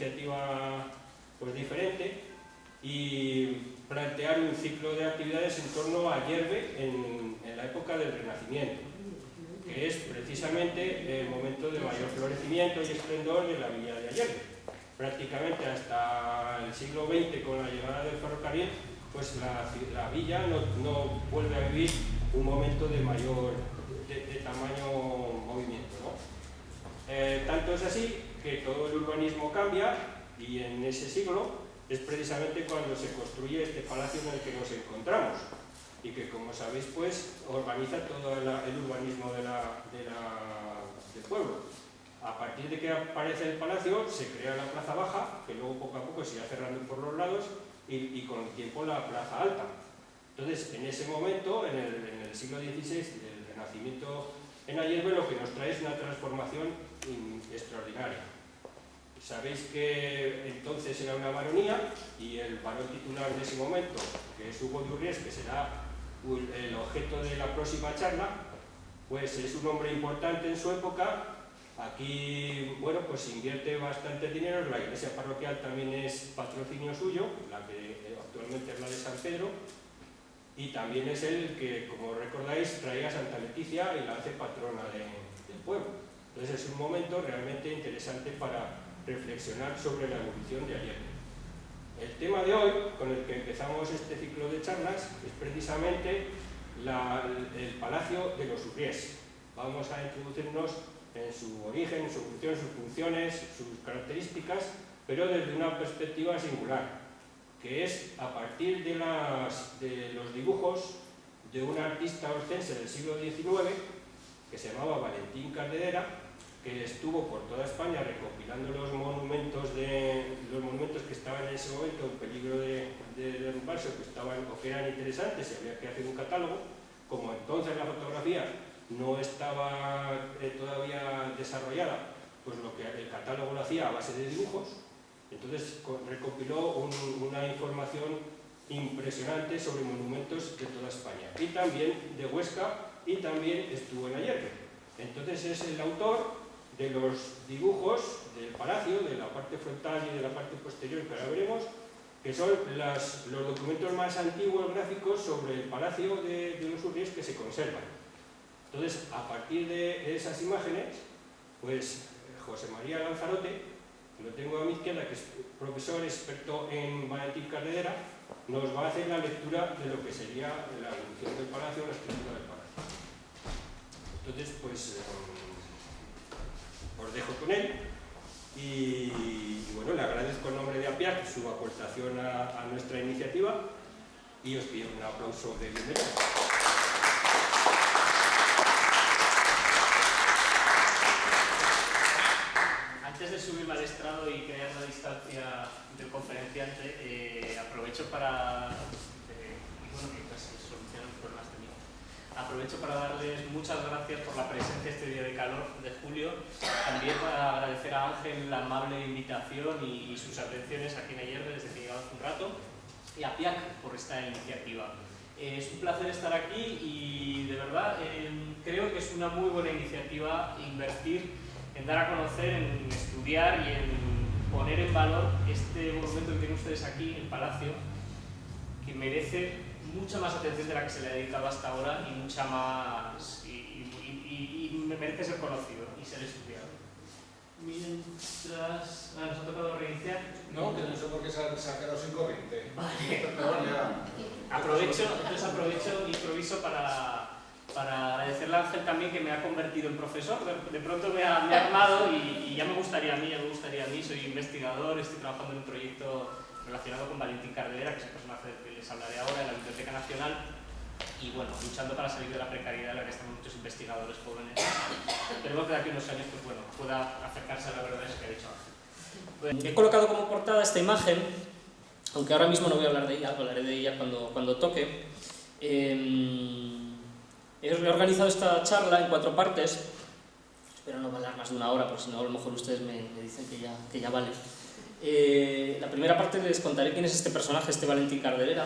iniciativa pues diferente y plantear un ciclo de actividades en torno a Ayerbe en la época del Renacimiento, que es precisamente el momento de mayor florecimiento y esplendor de la villa de Ayerbe. Prácticamente hasta el siglo XX, con la llegada del ferrocarril, pues la villa no vuelve a vivir un momento de mayor de tamaño movimiento, ¿no? Tanto es así que todo el urbanismo cambia y en ese siglo es precisamente cuando se construye este palacio en el que nos encontramos y que, como sabéis, pues organiza todo el urbanismo del pueblo. A partir de que aparece el palacio se crea la plaza baja, que luego poco a poco se irá cerrando por los lados, y con el tiempo la plaza alta. Entonces, en ese momento, en el siglo XVI, el Renacimiento en Ayerbe, lo que nos trae es una transformación extraordinaria. Sabéis que entonces era una baronía y el barón titular de ese momento, que es Hugo de Urries, que será el objeto de la próxima charla, pues es un hombre importante en su época. Aquí, bueno, pues invierte bastante dinero. La iglesia parroquial también es patrocinio suyo, la que actualmente es la de San Pedro, y también es él que, como recordáis, traía a Santa Leticia y la hace patrona del pueblo. Entonces es un momento realmente interesante para reflexionar sobre la evolución de Ayerbe. El tema de hoy, con el que empezamos este ciclo de charlas, es precisamente el Palacio de los Urries. Vamos a introducirnos en su origen, su función, sus funciones, sus características, pero desde una perspectiva singular, que es a partir de los dibujos de un artista orcense del siglo XIX, que se llamaba Valentín Cardedera, que estuvo por toda España recopilando los monumentos que estaban en ese momento en peligro de derrumbarse, o que eran interesantes y había que hacer un catálogo. Como entonces la fotografía no estaba todavía desarrollada, pues el catálogo lo hacía a base de dibujos. Entonces recopiló una información impresionante sobre monumentos de toda España, y también de Huesca, y también estuvo en Ayerbe. Entonces es el autor de los dibujos del palacio, de la parte frontal y de la parte posterior, que ahora veremos, que son los documentos más antiguos gráficos sobre el palacio de los Urries que se conservan. Entonces, a partir de esas imágenes, pues José María Lanzarote, que lo tengo a mi izquierda, que es profesor experto en Valentín Cardedera, nos va a hacer la lectura de lo que sería la evolución del palacio, la estructura del palacio. Entonces, pues os dejo con él y bueno, le agradezco en nombre de APIAC su aportación a nuestra iniciativa y os pido un aplauso de bienvenida. Antes de subirme al estrado y crear la distancia del conferenciante, aprovecho para darles muchas gracias por la presencia este día de calor de julio. También para agradecer a Ángel la amable invitación y sus atenciones aquí en Ayerbe desde que he llegado hace un rato, y a PIAC por esta iniciativa. Es un placer estar aquí y de verdad creo que es una muy buena iniciativa invertir en dar a conocer, en estudiar y en poner en valor este monumento que tienen ustedes aquí, el Palacio, que merece mucha más atención de la que se le ha dedicado hasta ahora y mucha más y merece ser conocido y ser estudiado. Mientras... ¿nos ha tocado reiniciar? No, que no sé por qué se ha quedado sin corriente. Vale. Aprovecho e improviso para agradecerle a Ángel también, que me ha convertido en profesor. De pronto me ha armado y ya me gustaría a mí, soy investigador, estoy trabajando en un proyecto relacionado con Valentín Cardedera, que es el personaje del que les hablaré ahora, en la Biblioteca Nacional, y bueno, luchando para salir de la precariedad en la que están muchos investigadores jóvenes. Esperemos que de aquí a unos años pues, bueno, pueda acercarse a la verdad que ha dicho Ángel. He colocado como portada esta imagen, aunque ahora mismo no voy a hablar de ella, hablaré de ella cuando toque. He organizado esta charla en 4 partes, espero no hablar más de una hora, porque si no a lo mejor ustedes me dicen que ya vale. La primera parte les contaré quién es este personaje, este Valentín Cardedera.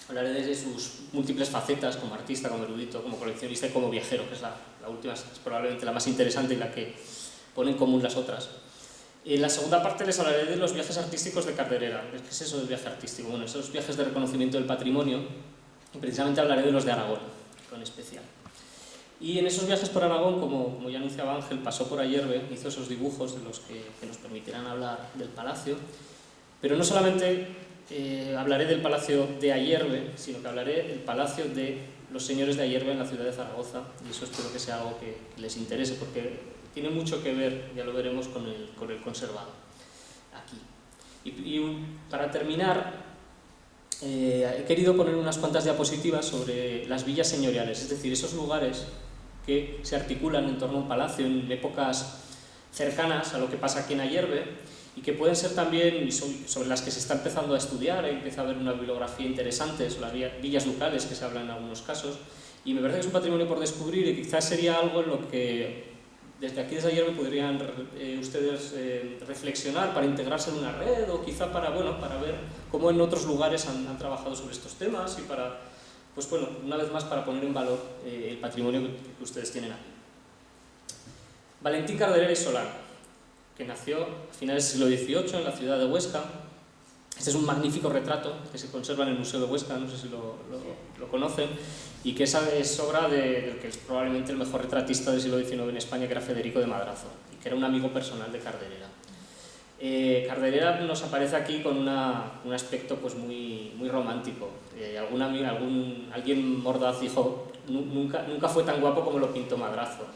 Hablaré de sus múltiples facetas como artista, como erudito, como coleccionista y como viajero, que es la última, es probablemente la más interesante y la que pone en común las otras. En la segunda parte les hablaré de los viajes artísticos de Carderera. ¿Qué es eso del viaje artístico? Bueno, esos viajes de reconocimiento del patrimonio, y precisamente hablaré de los de Aragón, con especial. Y en esos viajes por Aragón, como ya anunciaba Ángel, pasó por Ayerbe, hizo esos dibujos de los que nos permitirán hablar del palacio, pero no solamente hablaré del palacio de Ayerbe, sino que hablaré del palacio de los señores de Ayerbe en la ciudad de Zaragoza, y eso espero que sea algo que les interese, porque tiene mucho que ver, ya lo veremos, con el conservado aquí. Y para terminar, he querido poner unas cuantas diapositivas sobre las villas señoriales, es decir, esos lugares que se articulan en torno a un palacio en épocas cercanas a lo que pasa aquí en Ayerbe y que pueden ser también, sobre las que se está empezando a estudiar, empieza a haber una bibliografía interesante sobre las villas ducales que se hablan en algunos casos, y me parece que es un patrimonio por descubrir y quizás sería algo en lo que desde aquí, desde Ayerbe, podrían ustedes reflexionar para integrarse en una red o quizá para ver cómo en otros lugares han trabajado sobre estos temas y para, pues bueno, una vez más para poner en valor el patrimonio que ustedes tienen aquí. Valentín Carderera y Solán, que nació a finales del siglo XVIII en la ciudad de Huesca. Este es un magnífico retrato que se conserva en el Museo de Huesca, no sé si lo conocen, y que es obra del que es probablemente el mejor retratista del siglo XIX en España, que era Federico de Madrazo, y que era un amigo personal de Carderera. Carderera nos aparece aquí con un aspecto pues muy romántico. Alguien mordaz dijo, nunca fue tan guapo como lo pintó Madrazo,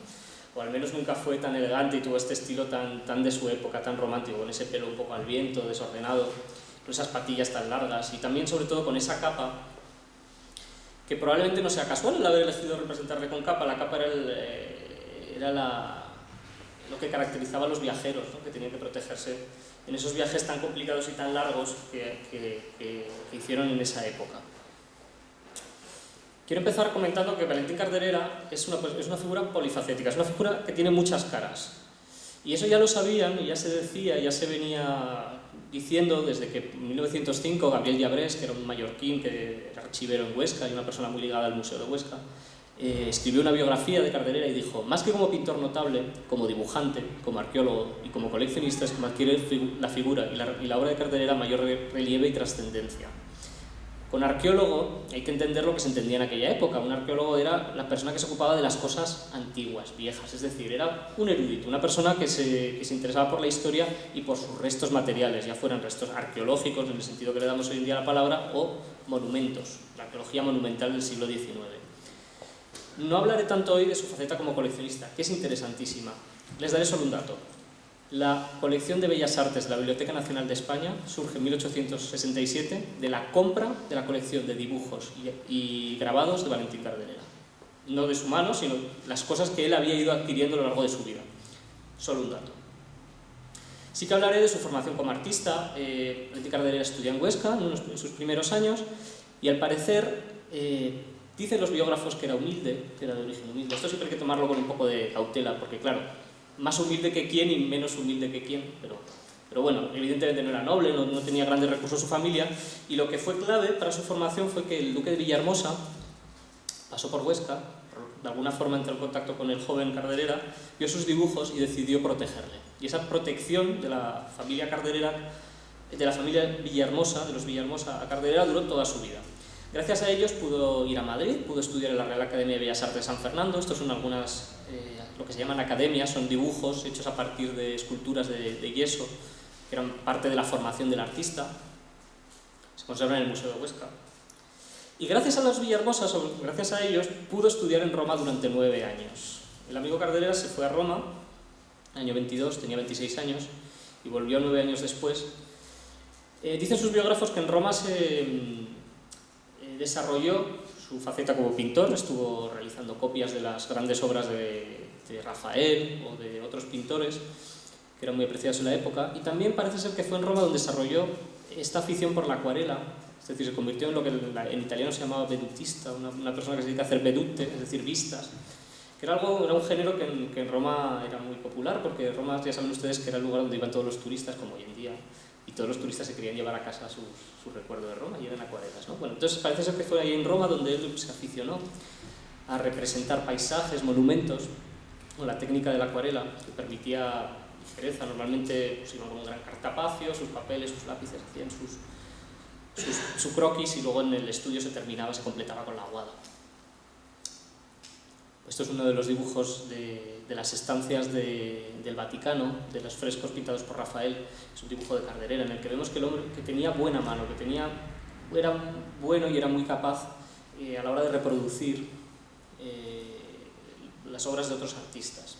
o al menos nunca fue tan elegante y tuvo este estilo tan de su época, tan romántico, con ese pelo un poco al viento, desordenado, con esas patillas tan largas y también sobre todo con esa capa, que probablemente no sea casual el haber elegido representarle con capa. La capa era lo que caracterizaba a los viajeros, ¿no? Que tenían que protegerse en esos viajes tan complicados y tan largos que hicieron en esa época. Quiero empezar comentando que Valentín Carderera es una figura polifacética, es una figura que tiene muchas caras. Y eso ya lo sabían, y ya se decía, ya se venía diciendo desde que en 1905 Gabriel Llabrés, que era un mallorquín que era archivero en Huesca y una persona muy ligada al Museo de Huesca, escribió una biografía de Carderera y dijo: más que como pintor notable, como dibujante, como arqueólogo y como coleccionista, es como adquiere la figura y la obra de Carderera mayor relieve y trascendencia. Con arqueólogo hay que entender lo que se entendía en aquella época. Un arqueólogo era la persona que se ocupaba de las cosas antiguas, viejas, es decir, era un erudito, una persona que se interesaba por la historia y por sus restos materiales, ya fueran restos arqueológicos, en el sentido que le damos hoy en día a la palabra, o monumentos, la arqueología monumental del siglo XIX. No hablaré tanto hoy de su faceta como coleccionista, que es interesantísima. Les daré solo un dato. La colección de Bellas Artes de la Biblioteca Nacional de España surge en 1867 de la compra de la colección de dibujos y grabados de Valentín Carderera. No de su mano, sino las cosas que él había ido adquiriendo a lo largo de su vida. Solo un dato. Sí que hablaré de su formación como artista. Valentín Carderera estudió en Huesca en sus primeros años y al parecer dicen los biógrafos que era humilde, que era de origen humilde. Esto siempre hay que tomarlo con un poco de cautela, porque claro, más humilde que quién y menos humilde que quién, pero bueno, evidentemente no era noble, no tenía grandes recursos su familia, y lo que fue clave para su formación fue que el duque de Villahermosa pasó por Huesca, de alguna forma entró en contacto con el joven Carderera, vio sus dibujos y decidió protegerle. Y esa protección de la familia Carderera, de la familia Villahermosa, de los Villahermosa a Carderera, duró toda su vida. Gracias a ellos pudo ir a Madrid, pudo estudiar en la Real Academia de Bellas Artes de San Fernando. Estos son algunas, lo que se llaman academias, son dibujos hechos a partir de esculturas de yeso, que eran parte de la formación del artista. Se conservan en el Museo de Huesca. Y gracias a los Villahermosas, gracias a ellos, pudo estudiar en Roma durante 9 años. El amigo Carderera se fue a Roma, año 22, tenía 26 años, y volvió 9 años después. Dicen sus biógrafos que en Roma se desarrolló su faceta como pintor, estuvo realizando copias de las grandes obras de Rafael o de otros pintores que eran muy apreciados en la época, y también parece ser que fue en Roma donde desarrolló esta afición por la acuarela, es decir, se convirtió en lo que en italiano se llamaba vedutista, una persona que se dedica a hacer vedute, es decir, vistas, que era un género que en Roma era muy popular, porque Roma, ya saben ustedes, que era el lugar donde iban todos los turistas, como hoy en día, y todos los turistas se querían llevar a casa su recuerdo de Roma y eran acuarelas, ¿no? Bueno, entonces parece ser que fue ahí en Roma donde él se aficionó a representar paisajes, monumentos, con la técnica de la acuarela, que permitía ligereza. Normalmente pues, iban con un gran cartapacio, sus papeles, sus lápices, hacían su croquis y luego en el estudio se completaba con la aguada. Esto es uno de los dibujos de las estancias del Vaticano, de los frescos pintados por Rafael. Es un dibujo de Carderera en el que vemos que el hombre que tenía buena mano, era bueno y era muy capaz a la hora de reproducir las obras de otros artistas.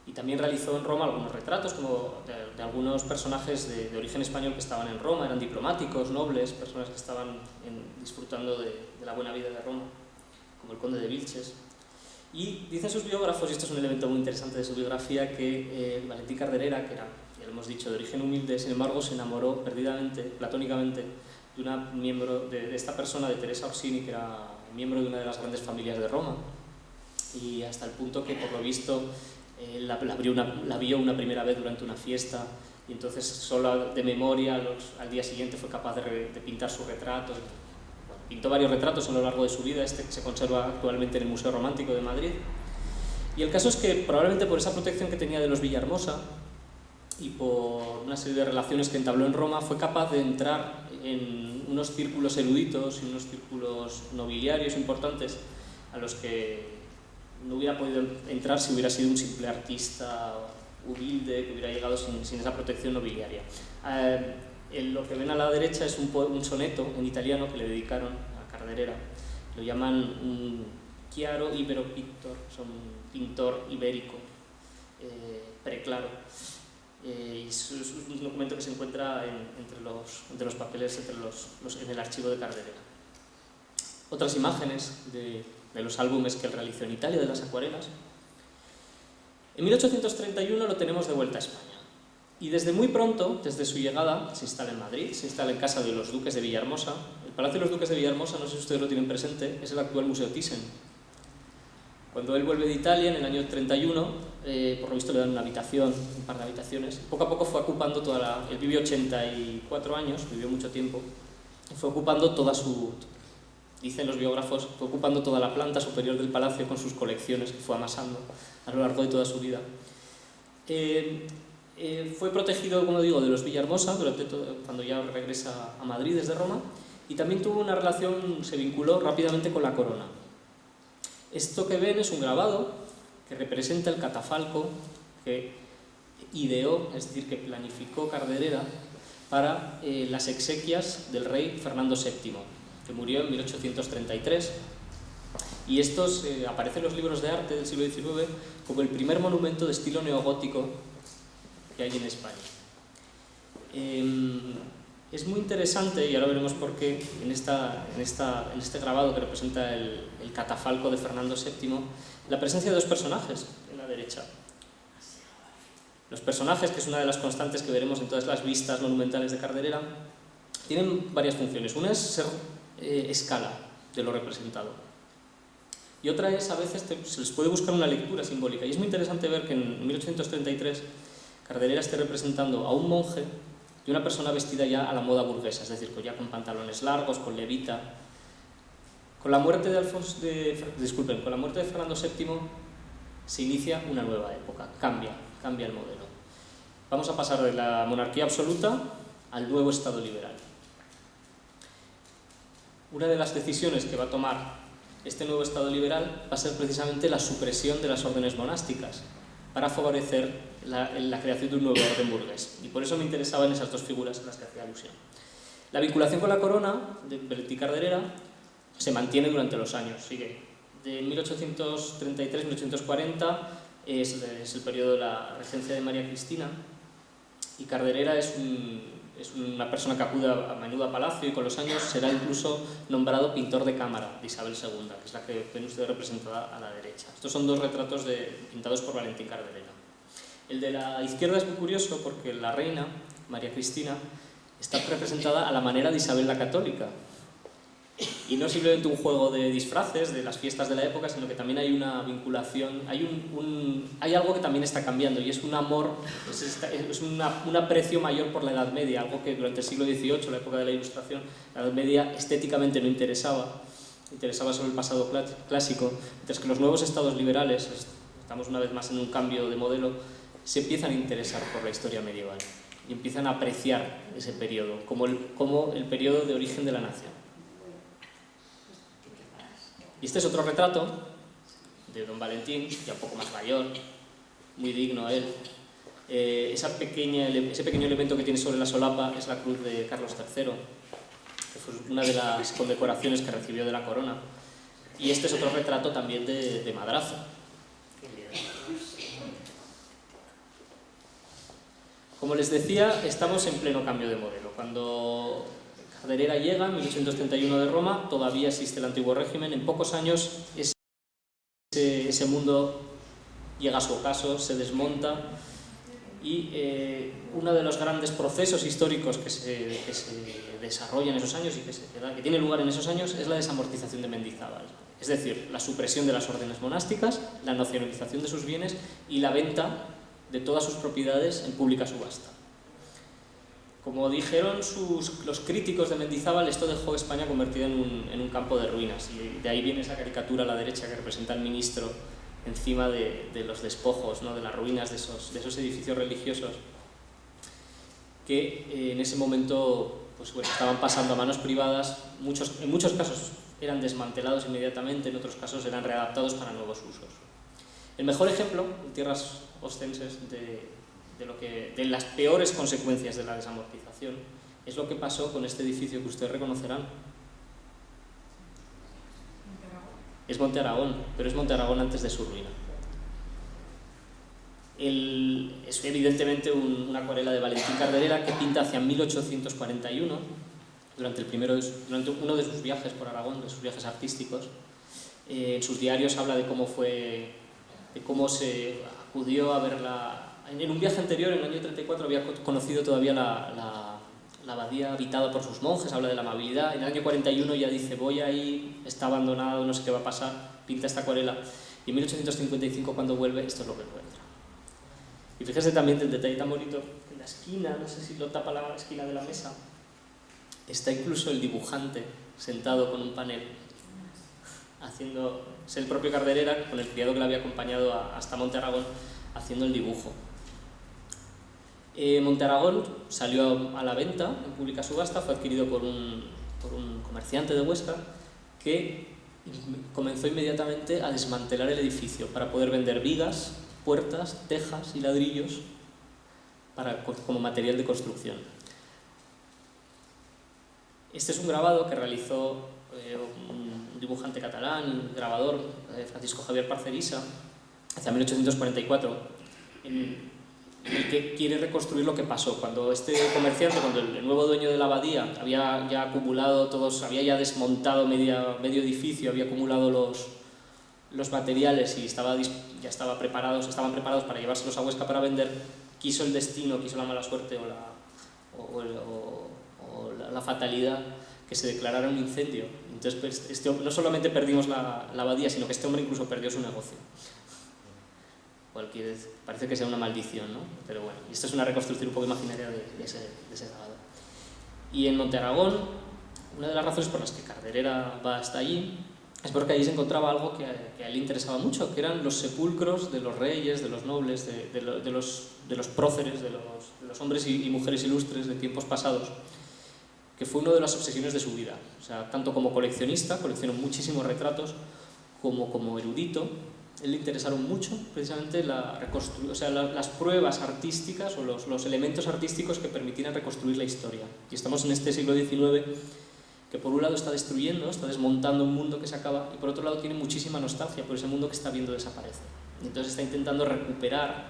Y también realizó en Roma algunos retratos como de algunos personajes de origen español que estaban en Roma, eran diplomáticos, nobles, personas que estaban disfrutando de la buena vida de Roma, como el conde de Vilches. Y dicen sus biógrafos, y esto es un elemento muy interesante de su biografía, que Valentín Carderera, que era, ya lo hemos dicho, de origen humilde, sin embargo se enamoró perdidamente, platónicamente, de una miembro de esta persona, de Teresa Orsini, que era miembro de una de las grandes familias de Roma, y hasta el punto que, por lo visto, la vio una primera vez durante una fiesta, y entonces solo de memoria al día siguiente fue capaz de pintar su retrato. Bueno, pintó varios retratos a lo largo de su vida, este que se conserva actualmente en el Museo Romántico de Madrid. Y el caso es que probablemente por esa protección que tenía de los Villahermosa y por una serie de relaciones que entabló en Roma, fue capaz de entrar en unos círculos eruditos y unos círculos nobiliarios importantes a los que no hubiera podido entrar si hubiera sido un simple artista humilde que hubiera llegado sin esa protección nobiliaria. Lo que ven a la derecha es un soneto en italiano que le dedicaron a Carderera. Lo llaman un chiaro ibero pictor, son un pintor ibérico preclaro. Y es un documento que se encuentra entre los papeles, en el archivo de Carderera. Otras imágenes de los álbumes que él realizó en Italia, de las acuarelas. En 1831 lo tenemos de vuelta a España. Y desde muy pronto, desde su llegada, se instala en Madrid, se instala en casa de los duques de Villahermosa. El Palacio de los Duques de Villahermosa, no sé si ustedes lo tienen presente, es el actual Museo Thyssen. Cuando él vuelve de Italia, en el año 31, por lo visto le dan una habitación, un par de habitaciones. Poco a poco fue ocupando él vivió 84 años, vivió mucho tiempo, y fue ocupando dicen los biógrafos, fue ocupando toda la planta superior del palacio con sus colecciones que fue amasando a lo largo de toda su vida. Fue protegido, como digo, de los Villahermosa cuando ya regresa a Madrid desde Roma, y también tuvo una relación, se vinculó rápidamente con la corona. Esto que ven es un grabado que representa el catafalco que ideó, es decir, que planificó Carderera para las exequias del rey Fernando VII, que murió en 1833. Y estos aparecen en los libros de arte del siglo XIX como el primer monumento de estilo neogótico que hay en España. Es muy interesante, y ahora veremos por qué, en este grabado que representa el catafalco de Fernando VII, la presencia de dos personajes en la derecha. Los personajes, que es una de las constantes que veremos en todas las vistas monumentales de Carderera, tienen varias funciones. Una es ser escala de lo representado, y otra es, a veces se les puede buscar una lectura simbólica, y es muy interesante ver que en 1833 Carderera esté representando a un monje y una persona vestida ya a la moda burguesa, es decir, ya con pantalones largos, con levita. Con la muerte con la muerte de Fernando VII se inicia una nueva época, cambia el modelo. Vamos a pasar de la monarquía absoluta al nuevo Estado liberal. Una de las decisiones que va a tomar este nuevo Estado liberal va a ser precisamente la supresión de las órdenes monásticas para favorecer la creación de un nuevo orden burgués. Y por eso me interesaban esas dos figuras a las que hacía alusión. La vinculación con la corona de Valentín Carderera se mantiene durante los años, sigue. De 1833-1840 es el periodo de la regencia de María Cristina, y Carderera es una persona que acude a menudo a palacio, y con los años será incluso nombrado pintor de cámara de Isabel II, que es la que ven ustedes representada a la derecha. Estos son dos retratos pintados por Valentín Carderera. El de la izquierda es muy curioso porque la reina, María Cristina, está representada a la manera de Isabel la Católica. Y no simplemente un juego de disfraces de las fiestas de la época, sino que también hay una vinculación, hay algo que también está cambiando, y es un amor, es un aprecio mayor por la Edad Media, algo que durante el siglo XVIII, la época de la Ilustración, la Edad Media estéticamente no interesaba sobre el pasado clásico, mientras que los nuevos estados liberales, estamos una vez más en un cambio de modelo, se empiezan a interesar por la historia medieval y empiezan a apreciar ese periodo como el periodo de origen de la nación. Y este es otro retrato de don Valentín, ya un poco más mayor, muy digno él. Ese pequeño elemento que tiene sobre la solapa es la cruz de Carlos III, que fue una de las condecoraciones que recibió de la corona. Y este es otro retrato también de Madrazo. Como les decía, estamos en pleno cambio de modelo. Cuando Carderera llega, en 1831 de Roma, todavía existe el antiguo régimen. En pocos años ese mundo llega a su ocaso, se desmonta y uno de los grandes procesos históricos que se desarrolla en esos años y que tiene lugar en esos años es la desamortización de Mendizábal. Es decir, la supresión de las órdenes monásticas, la nacionalización de sus bienes y la venta de todas sus propiedades en pública subasta. Como dijeron los críticos de Mendizábal, esto dejó España convertida en un campo de ruinas, y de ahí viene esa caricatura a la derecha que representa al ministro encima de los despojos, ¿no?, de las ruinas de esos edificios religiosos que en ese momento pues, bueno, estaban pasando a manos privadas. En muchos casos eran desmantelados inmediatamente, en otros casos eran readaptados para nuevos usos. El mejor ejemplo en tierras ostenses de las peores consecuencias de la desamortización es lo que pasó con este edificio que ustedes reconocerán. Es Monte Aragón, pero es Monte Aragón antes de su ruina. Es evidentemente una acuarela de Valentín Carderera que pinta hacia 1841, durante uno de sus viajes por Aragón, de sus viajes artísticos. En sus diarios habla de cómo se acudió a verla. En un viaje anterior, en el año 34, había conocido todavía la abadía habitada por sus monjes, habla de la amabilidad. En el año 41 ya dice, voy ahí, está abandonado, no sé qué va a pasar, pinta esta acuarela. Y en 1855, cuando vuelve, esto es lo que encuentra. Y fíjese también del detalle tan bonito, en la esquina, no sé si lo tapa la esquina de la mesa, está incluso el dibujante sentado con un panel, es el propio Carderera, con el criado que le había acompañado hasta Monte Aragón, haciendo el dibujo. Monte Aragón salió a la venta en pública subasta, fue adquirido por un comerciante de Huesca que comenzó inmediatamente a desmantelar el edificio para poder vender vigas, puertas, tejas y ladrillos como material de construcción. Este es un grabado que realizó un dibujante catalán, un grabador, Francisco Javier Parcerisa, hacia 1844, en el que quiere reconstruir lo que pasó. Cuando este comerciante, cuando el nuevo dueño de la abadía había ya acumulado había ya desmontado medio edificio, había acumulado los materiales y estaban preparados para llevárselos a Huesca para vender, quiso el destino, quiso la mala suerte o la fatalidad que se declarara un incendio. Entonces pues, no solamente perdimos la abadía, sino que este hombre incluso perdió su negocio. Parece que sea una maldición, ¿no? Pero bueno, esta es una reconstrucción un poco imaginaria de ese grabado. Y en Monte Aragón, una de las razones por las que Carderera va hasta allí es porque allí se encontraba algo que a él le interesaba mucho, que eran los sepulcros de los reyes, de los nobles, de los próceres, de los hombres y mujeres ilustres de tiempos pasados, que fue una de las obsesiones de su vida. O sea, tanto como coleccionista, coleccionó muchísimos retratos, como erudito, él le interesaron mucho precisamente las pruebas artísticas o los elementos artísticos que permitieran reconstruir la historia. Y estamos en este siglo XIX que por un lado está destruyendo, está desmontando un mundo que se acaba, y por otro lado tiene muchísima nostalgia por ese mundo que está viendo desaparecer. Y entonces está intentando recuperar,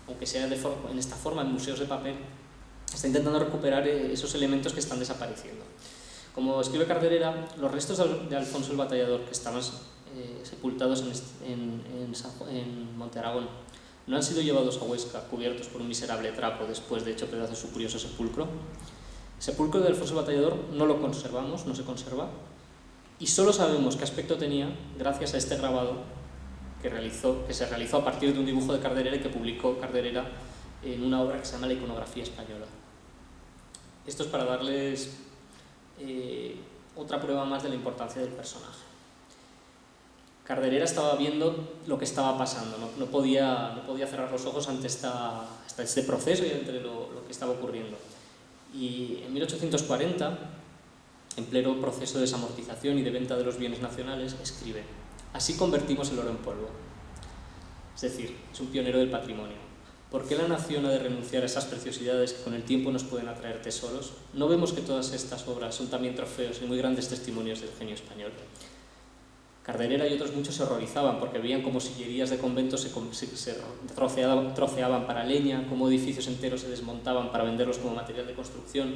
aunque sea en esta forma, en museos de papel, está intentando recuperar esos elementos que están desapareciendo. Como escribe Carderera, los restos de Alfonso el Batallador que estaban sepultados en Monte Aragón no han sido llevados a Huesca cubiertos por un miserable trapo después de hecho pedazos de su curioso sepulcro. El sepulcro de Alfonso el Batallador no lo conservamos, no se conserva, y solo sabemos qué aspecto tenía gracias a este grabado que se realizó a partir de un dibujo de Carderera y que publicó Carderera en una obra que se llama La iconografía española. Esto es para darles otra prueba más de la importancia del personaje. Carderera estaba viendo lo que estaba pasando, no podía cerrar los ojos ante este proceso y ante lo que estaba ocurriendo. Y en 1840, en pleno proceso de desamortización y de venta de los bienes nacionales, escribe: así convertimos el oro en polvo. Es decir, es un pionero del patrimonio. ¿Por qué la nación ha de renunciar a esas preciosidades que con el tiempo nos pueden atraer tesoros? ¿No vemos que todas estas obras son también trofeos y muy grandes testimonios del genio español? Carderera y otros muchos se horrorizaban porque veían cómo sillerías de conventos se troceaban para leña, cómo edificios enteros se desmontaban para venderlos como material de construcción,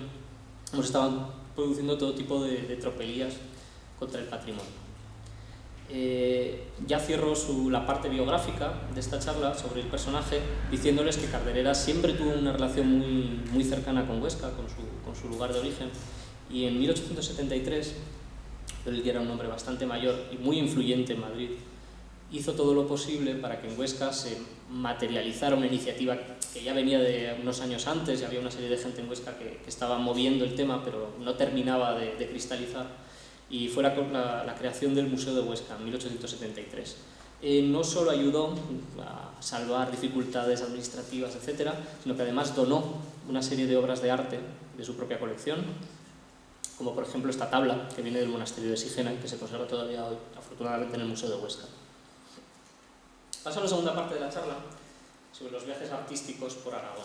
cómo se estaban produciendo todo tipo de tropelías contra el patrimonio. Ya cierro la parte biográfica de esta charla sobre el personaje diciéndoles que Carderera siempre tuvo una relación muy cercana con Huesca, con su lugar de origen, y en 1873, él ya era un hombre bastante mayor y muy influyente en Madrid, hizo todo lo posible para que en Huesca se materializara una iniciativa que ya venía de unos años antes, ya había una serie de gente en Huesca que estaba moviendo el tema, pero no terminaba de cristalizar, y fue la creación del Museo de Huesca en 1873. No solo ayudó a salvar dificultades administrativas, etcétera, sino que además donó una serie de obras de arte de su propia colección, como por ejemplo esta tabla que viene del monasterio de Sigena y que se conserva todavía hoy, afortunadamente, en el Museo de Huesca. Paso a la segunda parte de la charla, sobre los viajes artísticos por Aragón.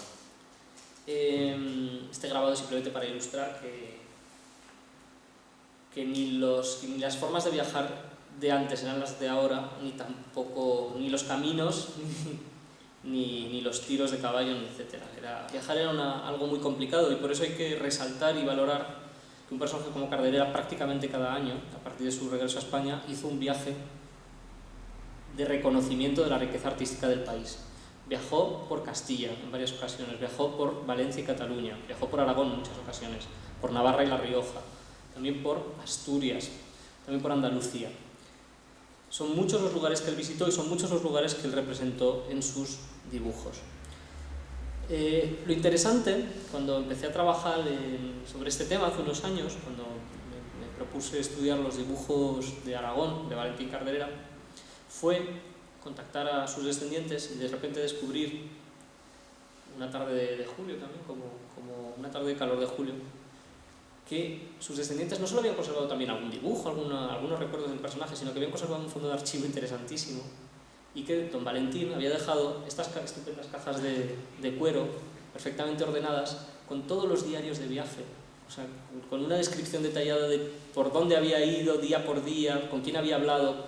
Este grabado es simplemente para ilustrar que ni las formas de viajar de antes eran las de ahora, ni los caminos, ni los tiros de caballo, etc. Viajar era algo muy complicado, y por eso hay que resaltar y valorar que un personaje como Carderera prácticamente cada año, a partir de su regreso a España, hizo un viaje de reconocimiento de la riqueza artística del país. Viajó por Castilla en varias ocasiones, viajó por Valencia y Cataluña, viajó por Aragón en muchas ocasiones, por Navarra y La Rioja, también por Asturias, también por Andalucía. Son muchos los lugares que él visitó y son muchos los lugares que él representó en sus dibujos. Lo interesante, cuando empecé a trabajar sobre este tema hace unos años, cuando me propuse estudiar los dibujos de Aragón, de Valentín Carderera, fue contactar a sus descendientes y de repente descubrir, una tarde de julio también, como una tarde de calor de julio, que sus descendientes no solo habían conservado también algún dibujo, algunos recuerdos del personaje, sino que habían conservado un fondo de archivo interesantísimo, y que don Valentín había dejado estas estupendas cajas de cuero perfectamente ordenadas con todos los diarios de viaje, o sea, con una descripción detallada de por dónde había ido día por día, con quién había hablado,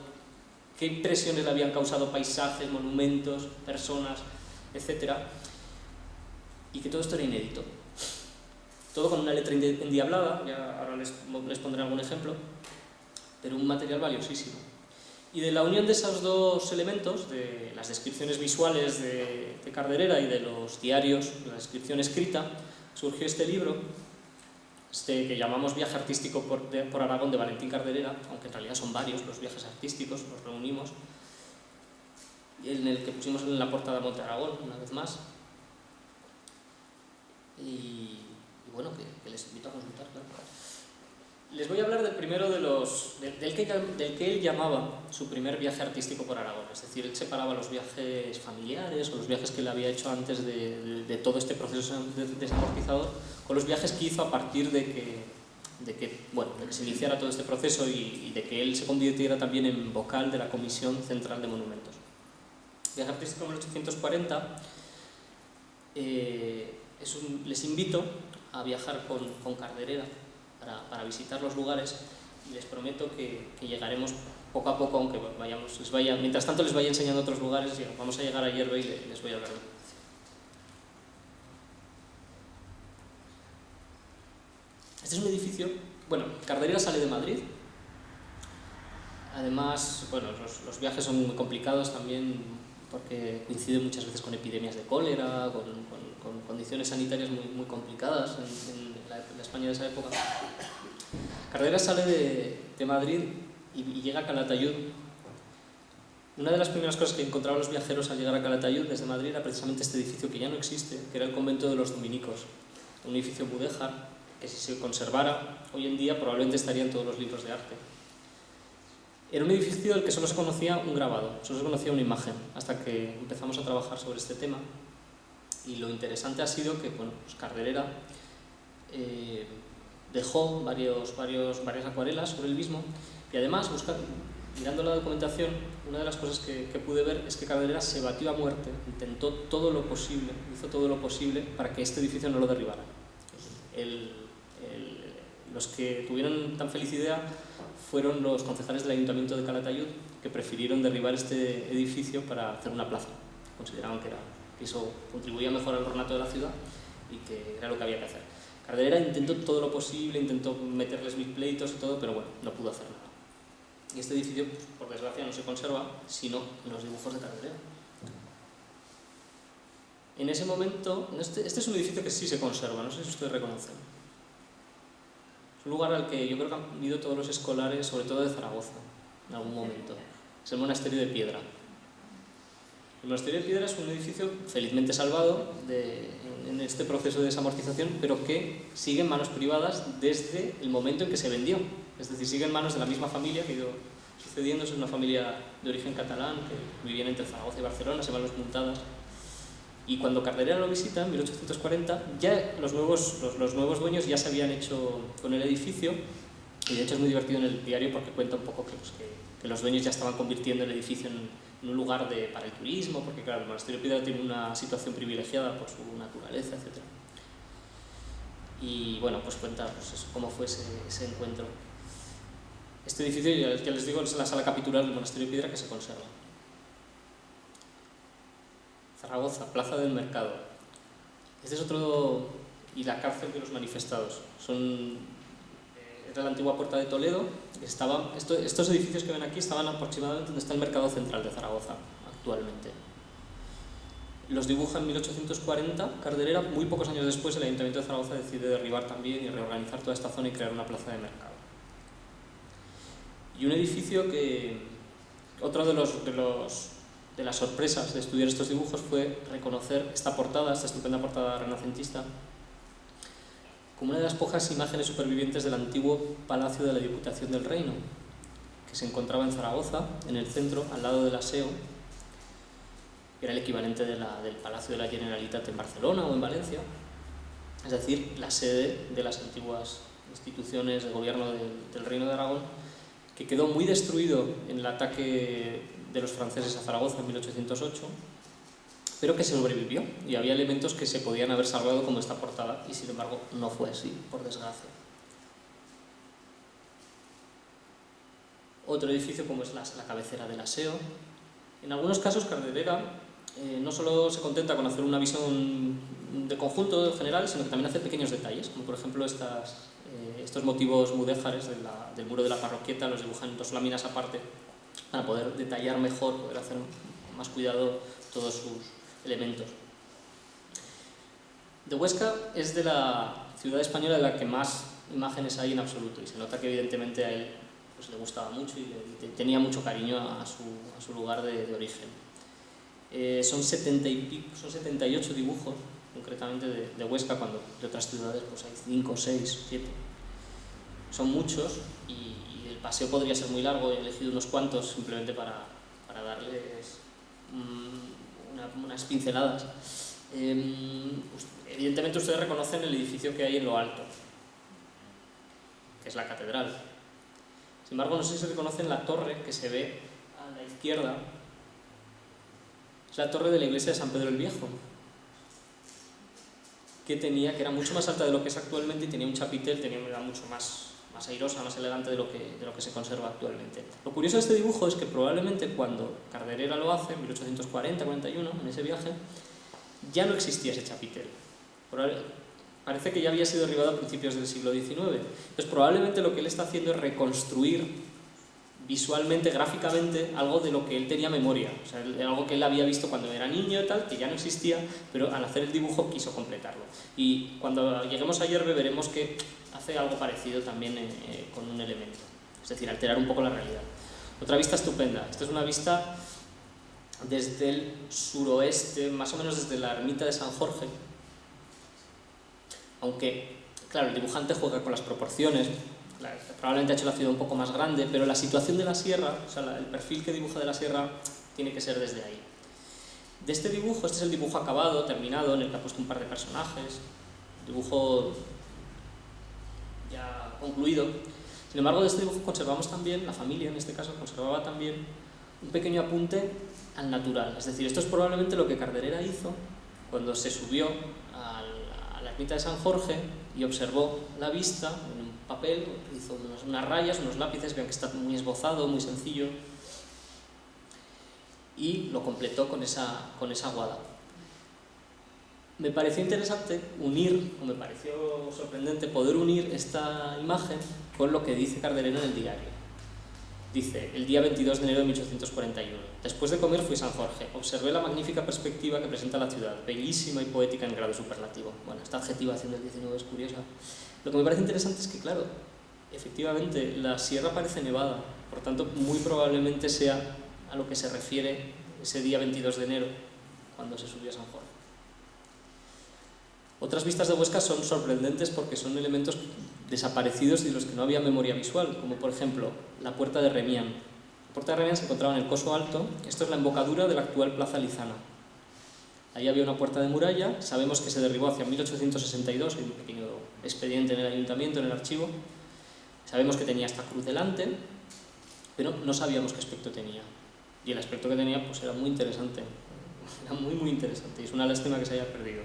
qué impresiones le habían causado paisajes, monumentos, personas, etc. Y que todo esto era inédito. Todo con una letra endiablada, ya ahora les pondré algún ejemplo, pero un material valiosísimo. Y de la unión de esos dos elementos, de las descripciones visuales de Carderera y de los diarios, de la descripción escrita, surgió este libro, que llamamos Viaje artístico por Aragón de Valentín Carderera, aunque en realidad son varios los viajes artísticos, los reunimos, y en el que pusimos en la portada Monte Aragón, una vez más. Y bueno, que les invito a consultar, claro. Les voy a hablar del primero del que él llamaba su primer viaje artístico por Aragón, es decir, él separaba los viajes familiares o los viajes que él había hecho antes de todo este proceso desamortizador con los viajes que hizo a partir de que se iniciara todo este proceso y de que él se convirtiera también en vocal de la Comisión Central de Monumentos. Viaje artístico en 1840, les invito a viajar con Carderera para visitar los lugares, y les prometo que llegaremos poco a poco, aunque mientras tanto les vaya enseñando otros lugares. Vamos a llegar a Hierve y les voy a hablar. Este es un edificio, Carderera sale de Madrid, además, los viajes son muy complicados también porque coinciden muchas veces con epidemias de cólera, con condiciones sanitarias muy complicadas en la España de esa época. Carderera sale de Madrid y llega a Calatayud. Una de las primeras cosas que encontraban los viajeros al llegar a Calatayud desde Madrid era precisamente este edificio que ya no existe, que era el convento de los dominicos, un edificio mudéjar que, si se conservara hoy en día, probablemente estarían todos los libros de arte. Era un edificio del que solo se conocía un grabado, solo se conocía una imagen, hasta que empezamos a trabajar sobre este tema. Y lo interesante ha sido que bueno, pues Carderera dejó varias acuarelas sobre el mismo, y además, mirando la documentación, una de las cosas que pude ver es que Carderera se batió a muerte, intentó todo lo posible, hizo todo lo posible para que este edificio no lo derribara. Los que tuvieron tan feliz idea fueron los concejales del Ayuntamiento de Calatayud, que prefirieron derribar este edificio para hacer una plaza. Consideraban que eso contribuía mejor al ornato de la ciudad y que era lo que había que hacer. Carderera intentó todo lo posible, intentó meterles mil pleitos y todo, pero bueno, no pudo hacer nada. Y este edificio, pues, por desgracia, no se conserva, sino en los dibujos de Carderera. En ese momento, este es un edificio que sí se conserva, no sé si ustedes reconocen. Es un lugar al que yo creo que han ido todos los escolares, sobre todo de Zaragoza, en algún momento. Es el Monasterio de Piedra. El Monasterio de Piedra es un edificio felizmente salvado en este proceso de desamortización, pero que sigue en manos privadas desde el momento en que se vendió. Es decir, sigue en manos de la misma familia que ha ido sucediendo. Es una familia de origen catalán que vivían entre Zaragoza y Barcelona, se llaman Los Muntadas. Y cuando Carderera lo visita, en 1840, ya los nuevos dueños ya se habían hecho con el edificio, y de hecho es muy divertido en el diario porque cuenta un poco que los dueños ya estaban convirtiendo el edificio en un lugar para el turismo, porque claro, el Monasterio de Piedra tiene una situación privilegiada por su naturaleza, etc. Y bueno, pues cuenta pues eso, cómo fue ese encuentro. Este edificio, ya les digo, es la sala capitular del Monasterio de Piedra que se conserva. Zaragoza, Plaza del Mercado. Este es otro... y la cárcel de los manifestados. Era la antigua Puerta de Toledo. Estos edificios que ven aquí estaban aproximadamente donde está el Mercado Central de Zaragoza actualmente. Los dibuja en 1840 Carderera. Muy pocos años después el Ayuntamiento de Zaragoza decide derribar también y reorganizar toda esta zona y crear una plaza de mercado. Y un edificio que... Otro de las sorpresas de estudiar estos dibujos fue reconocer esta estupenda portada renacentista, como una de las pocas imágenes supervivientes del antiguo Palacio de la Diputación del Reino, que se encontraba en Zaragoza, en el centro, al lado del Aseo. Era el equivalente del Palacio de la Generalitat en Barcelona o en Valencia, es decir, la sede de las antiguas instituciones de gobierno del Reino de Aragón, que quedó muy destruido en el ataque de los franceses a Zaragoza en 1808, pero que sobrevivió, y había elementos que se podían haber salvado como esta portada, y sin embargo no fue así, por desgracia. Otro edificio como es la cabecera del Aseo. En algunos casos Carderera no solo se contenta con hacer una visión de conjunto general, sino que también hace pequeños detalles, como por ejemplo estos motivos mudéjares del muro de la parroquieta, los dibujan en 2 láminas aparte, para poder detallar mejor, poder hacer con más cuidado todos sus elementos. De Huesca es de la ciudad española de la que más imágenes hay en absoluto, y se nota que evidentemente a él pues, le gustaba mucho y tenía mucho cariño a su lugar de origen. Son 78 dibujos, concretamente de Huesca, cuando de otras ciudades pues hay 5, 6, 7. Son muchos y el paseo podría ser muy largo. He elegido unos cuantos simplemente para darles unas pinceladas. Evidentemente ustedes reconocen el edificio que hay en lo alto, que es la catedral. Sin embargo, no sé si reconocen la torre que se ve a la izquierda. Es la torre de la iglesia de San Pedro el Viejo, que era mucho más alta de lo que es actualmente y tenía un chapitel, era mucho más airosa, más elegante de lo que se conserva actualmente. Lo curioso de este dibujo es que probablemente cuando Carderera lo hace, en 1840-41, en ese viaje, ya no existía ese chapitel. Parece que ya había sido derribado a principios del siglo XIX. Entonces probablemente lo que él está haciendo es reconstruir visualmente, gráficamente, algo de lo que él tenía memoria, o sea, algo que él había visto cuando era niño y tal, que ya no existía, pero al hacer el dibujo quiso completarlo. Y cuando lleguemos a Yerbe veremos que hace algo parecido también con un elemento, es decir, alterar un poco la realidad. Otra vista estupenda. Esta es una vista desde el suroeste, más o menos desde la ermita de San Jorge, aunque, claro, el dibujante juega con las proporciones, probablemente ha hecho la ciudad un poco más grande, pero la situación de la sierra, o sea, el perfil que dibuja de la sierra tiene que ser desde ahí. De este dibujo, este es el dibujo acabado, terminado, en el que ha puesto un par de personajes, dibujo ya concluido. Sin embargo, de este dibujo conservamos también, la familia en este caso conservaba también un pequeño apunte al natural. Es decir, esto es probablemente lo que Carderera hizo cuando se subió a la ermita de San Jorge y observó la vista en un papel, hizo unas rayas, unos lápices, vean que está muy esbozado, muy sencillo, y lo completó con esa guada. Me pareció interesante unir, o me pareció sorprendente poder unir esta imagen con lo que dice Carderera en el diario. Dice, el día 22 de enero de 1841, después de comer fui a San Jorge, observé la magnífica perspectiva que presenta la ciudad, bellísima y poética en grado superlativo. Bueno, esta adjetivación del 19 es curiosa. Lo que me parece interesante es que, claro, efectivamente, la sierra parece nevada, por tanto, muy probablemente sea a lo que se refiere ese día 22 de enero, cuando se subió a San Jorge. Otras vistas de Huesca son sorprendentes porque son elementos desaparecidos y de los que no había memoria visual, como por ejemplo la Puerta de Remián. La Puerta de Remián se encontraba en el Coso Alto, esto es la embocadura de la actual Plaza Lizana. Ahí había una puerta de muralla, sabemos que se derribó hacia 1862, hay un pequeño expediente en el ayuntamiento, en el archivo. Sabemos que tenía esta cruz delante, pero no sabíamos qué aspecto tenía. Y el aspecto que tenía pues era muy interesante, era muy interesante, y es una lástima que se haya perdido.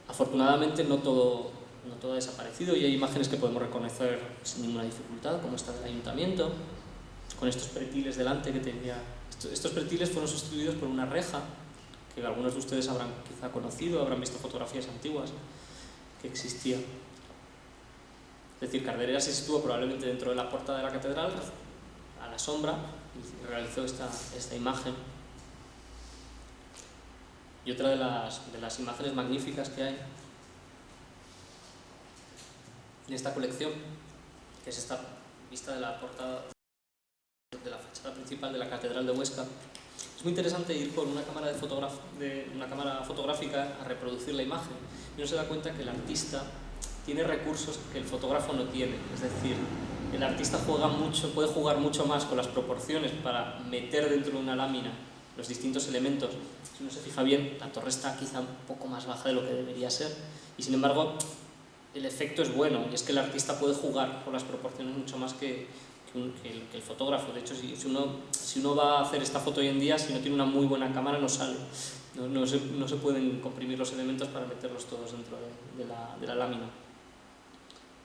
Afortunadamente no todo ha desaparecido y hay imágenes que podemos reconocer sin ninguna dificultad, como esta del ayuntamiento, con estos pretiles delante que tenía. Estos pretiles fueron sustituidos por una reja, que algunos de ustedes habrán quizá conocido, habrán visto fotografías antiguas que existía. Es decir, Carderera se situó probablemente dentro de la puerta de la catedral, a la sombra, y realizó esta imagen. Y otra de las imágenes magníficas que hay en esta colección, que es esta vista de la portada de la fachada principal de la Catedral de Huesca, es muy interesante ir con una cámara fotográfica a reproducir la imagen y uno se da cuenta que el artista tiene recursos que el fotógrafo no tiene. Es decir, el artista puede jugar mucho más con las proporciones para meter dentro de una lámina los distintos elementos. Si uno se fija bien, la torre está quizá un poco más baja de lo que debería ser y sin embargo el efecto es bueno, y es que el artista puede jugar con las proporciones mucho más que el fotógrafo. De hecho, si uno va a hacer esta foto hoy en día, si no tiene una muy buena cámara no sale, no se pueden comprimir los elementos para meterlos todos dentro de la lámina,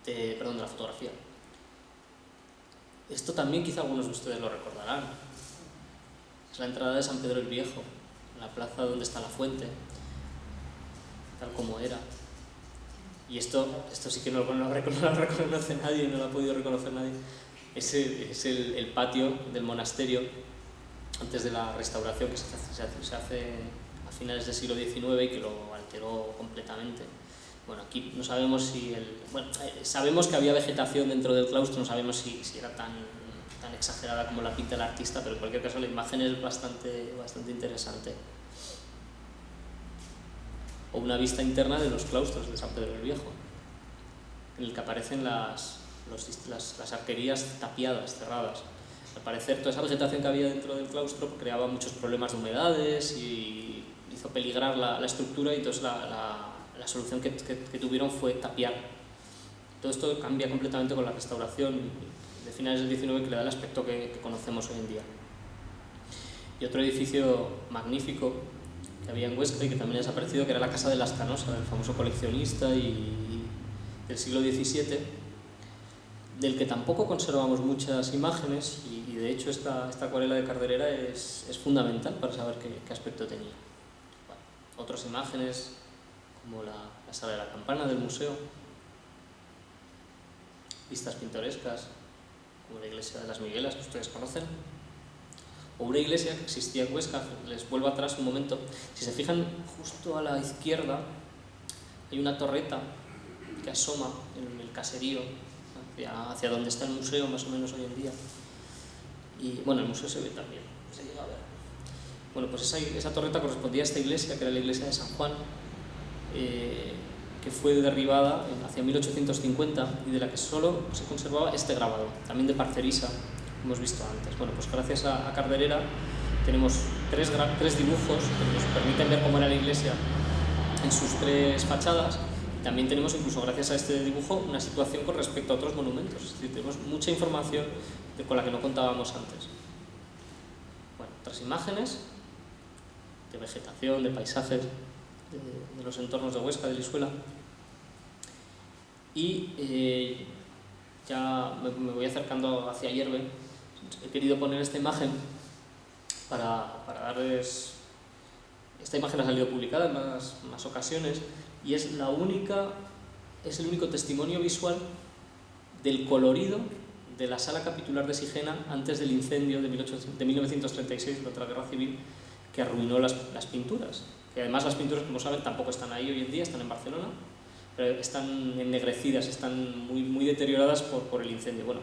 de la fotografía. Esto también quizá algunos de ustedes lo recordarán. Es la entrada de San Pedro el Viejo, la plaza donde está la fuente, tal como era. Y esto sí que no lo reconoce nadie, no lo ha podido reconocer nadie. Es el patio del monasterio antes de la restauración que se hace a finales del siglo XIX y que lo alteró completamente. Bueno, aquí no sabemos sabemos que había vegetación dentro del claustro, no sabemos si era tan exagerada como la pinta el artista, pero en cualquier caso la imagen es bastante interesante. O una vista interna de los claustros de San Pedro el Viejo, en el que aparecen las arquerías tapiadas, cerradas. Al parecer toda esa vegetación que había dentro del claustro creaba muchos problemas de humedades y hizo peligrar la estructura, y entonces la solución que tuvieron fue tapiar. Todo esto cambia completamente con la restauración de finales del XIX, que le da el aspecto que conocemos hoy en día. Y otro edificio magnífico que había en Huesca y que también ha desaparecido, que era la Casa de las Canosa, del famoso coleccionista y del siglo XVII, del que tampoco conservamos muchas imágenes, y de hecho esta acuarela de Carderera es fundamental para saber qué aspecto tenía. Bueno, otras imágenes como la Sala de la Campana del museo, vistas pintorescas como la iglesia de las Miguelas, que ustedes conocen, o una iglesia que existía en Huesca. Les vuelvo atrás un momento. Si se fijan, justo a la izquierda hay una torreta que asoma en el caserío hacia donde está el museo, más o menos hoy en día. Y bueno, el museo se ve también, se llega a ver. Bueno, pues esa torreta correspondía a esta iglesia, que era la iglesia de San Juan, que fue derribada hacia 1850 y de la que solo se conservaba este grabado, también de Parcerisa, hemos visto antes. Bueno, pues gracias a Carderera tenemos tres dibujos que nos permiten ver cómo era la iglesia en sus tres fachadas. También tenemos, incluso gracias a este dibujo, una situación con respecto a otros monumentos. Es decir, tenemos mucha información con la que no contábamos antes. Bueno, otras imágenes de vegetación, de paisajes, de los entornos de Huesca, de Lisuela. Y ya me voy acercando hacia Ayerbe. He querido poner esta imagen para darles... Esta imagen ha salido publicada en más ocasiones y es el único testimonio visual del colorido de la sala capitular de Sigena antes del incendio de 1936 durante la Guerra Civil, que arruinó las pinturas. Y además las pinturas, como saben, tampoco están ahí hoy en día, están en Barcelona, pero están ennegrecidas, están muy deterioradas por el incendio. Bueno,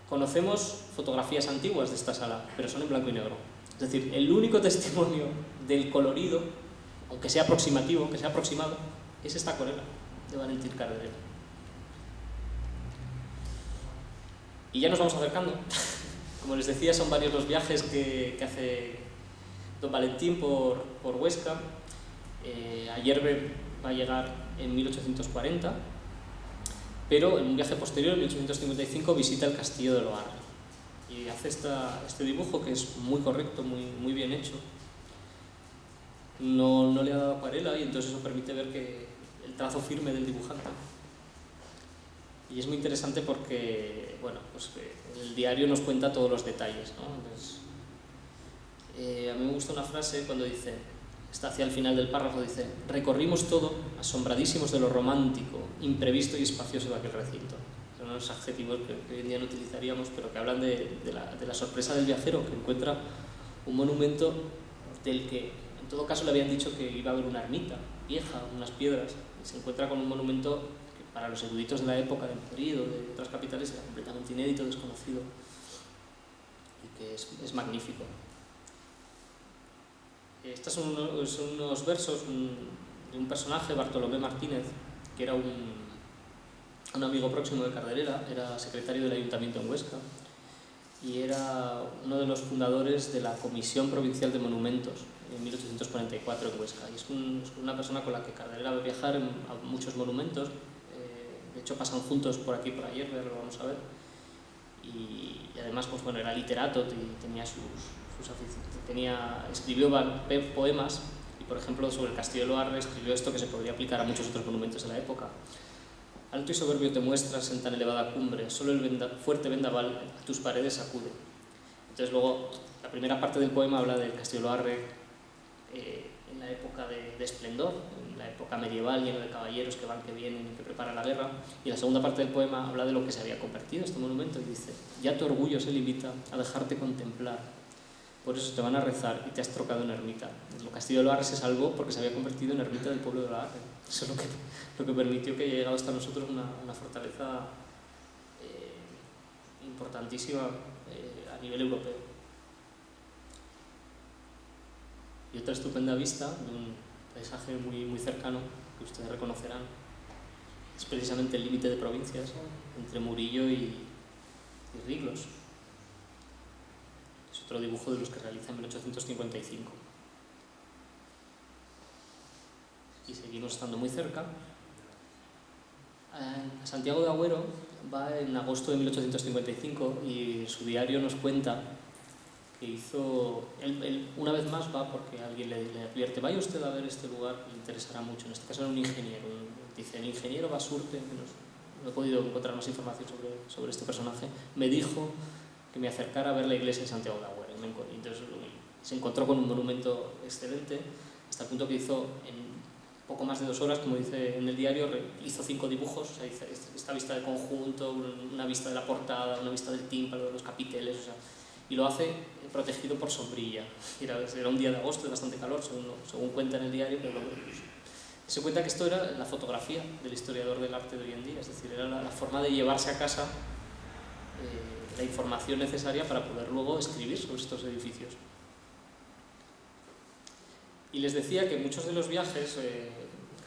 conocemos fotografías antiguas de esta sala, pero son en blanco y negro. Es decir, el único testimonio del colorido, aunque sea aproximativo, aunque sea aproximado, es esta acuarela de Valentín Carderera. Y ya nos vamos acercando. Como les decía, son varios los viajes que hace don Valentín por Huesca. Ayerbe va a llegar en 1840, pero en un viaje posterior, en 1855, visita el castillo de Loarre y hace este dibujo que es muy correcto, muy bien hecho. No le ha dado acuarela y entonces eso permite ver que el trazo firme del dibujante. Y es muy interesante porque, bueno, pues el diario nos cuenta todos los detalles, ¿no? Entonces, a mí me gusta una frase cuando dice, está hacia el final del párrafo, dice: recorrimos todo asombradísimos de lo romántico, imprevisto y espacioso de aquel recinto. Son unos adjetivos que hoy en día no utilizaríamos, pero que hablan de la sorpresa del viajero, que encuentra un monumento del que en todo caso le habían dicho que iba a haber una ermita vieja, unas piedras, y se encuentra con un monumento que para los eruditos de la época, de Madrid o de otras capitales, era completamente inédito, desconocido, y que es magnífico. Estos son unos versos de un personaje, Bartolomé Martínez, que era un amigo próximo de Carderera, era secretario del Ayuntamiento en Huesca y era uno de los fundadores de la Comisión Provincial de Monumentos en 1844 en Huesca. Y es una persona con la que Carderera va a viajar a muchos monumentos. De hecho, pasan juntos por aquí, por Ayerbe, lo vamos a ver. Y además, pues bueno, era literato y tenía escribió poemas y, por ejemplo, sobre el castillo de Loarre escribió esto que se podría aplicar a muchos otros monumentos de la época. Alto y soberbio te muestras en tan elevada cumbre, solo el fuerte vendaval a tus paredes sacude. Entonces luego, la primera parte del poema habla del castillo de Loarre en la época de esplendor, en la época medieval, lleno de caballeros que van, que vienen, que preparan la guerra, y la segunda parte del poema habla de lo que se había convertido este monumento y dice: ya tu orgullo se limita a dejarte contemplar. Por eso te van a rezar y te has trocado en ermita. El castillo de Loarre se salvó porque se había convertido en ermita del pueblo de Loarre. Eso es lo que permitió que haya llegado hasta nosotros una fortaleza importantísima a nivel europeo. Y otra estupenda vista de un paisaje muy cercano, que ustedes reconocerán, es precisamente el límite de provincias entre Murillo y Riglos. Es otro dibujo de los que realiza en 1855. Y seguimos estando muy cerca. Santiago de Agüero va en agosto de 1855 y su diario nos cuenta que hizo... Él una vez más va porque alguien le advierte: vaya usted a ver este lugar, le interesará mucho. En este caso era un ingeniero. Dice: el ingeniero Basurte, no he podido encontrar más información sobre este personaje, me dijo que me acercara a ver la iglesia de Santiago de Agüero. Entonces se encontró con un monumento excelente, hasta el punto que hizo en poco más de 2 horas, como dice en el diario, hizo 5 dibujos. O sea, hizo esta vista del conjunto, una vista de la portada, una vista del tímpano, de los capiteles, o sea, y lo hace protegido por sombrilla. Era un día de agosto, de bastante calor, según cuenta en el diario, pero se cuenta que esto era la fotografía del historiador del arte de hoy en día, es decir, era la forma de llevarse a casa la información necesaria para poder luego escribir sobre estos edificios. Y les decía que muchos de los viajes,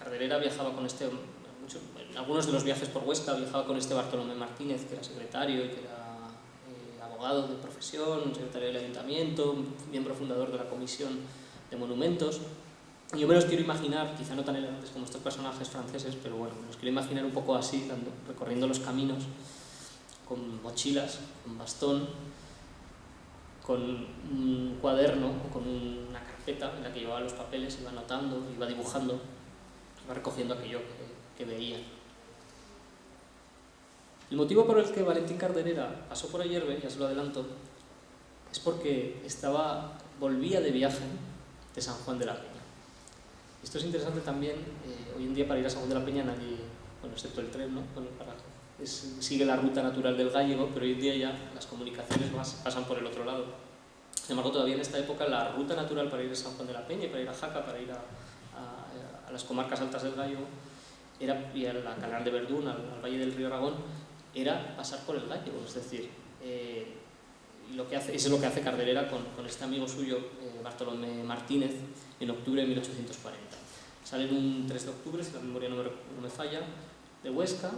Carderera viajaba con este, en algunos de los viajes por Huesca viajaba con este Bartolomé Martínez, que era secretario y que era abogado de profesión, secretario del ayuntamiento, miembro fundador de la comisión de monumentos. Y yo me los quiero imaginar, quizá no tan elegantes como estos personajes franceses, pero bueno, me los quiero imaginar un poco así, recorriendo los caminos, con mochilas, con bastón, con un cuaderno o con una carpeta en la que llevaba los papeles, iba anotando, iba dibujando, iba recogiendo aquello que veía. El motivo por el que Valentín Carderera pasó por Ayerbe, ya se lo adelanto, es porque volvía de viaje de San Juan de la Peña. Esto es interesante también, hoy en día para ir a San Juan de la Peña nadie, bueno, excepto el tren, ¿no? Bueno, sigue la ruta natural del Gállego, pero hoy en día ya las comunicaciones pasan por el otro lado. Sin embargo, todavía en esta época la ruta natural para ir a San Juan de la Peña, para ir a Jaca, para ir a las comarcas altas del Gállego, y al Canal de Verdún, al Valle del Río Aragón, era pasar por el Gállego, es decir, eso es lo que hace Carderera con este amigo suyo, Bartolomé Martínez, en octubre de 1840. Salen un 3 de octubre, si la memoria no me falla, de Huesca,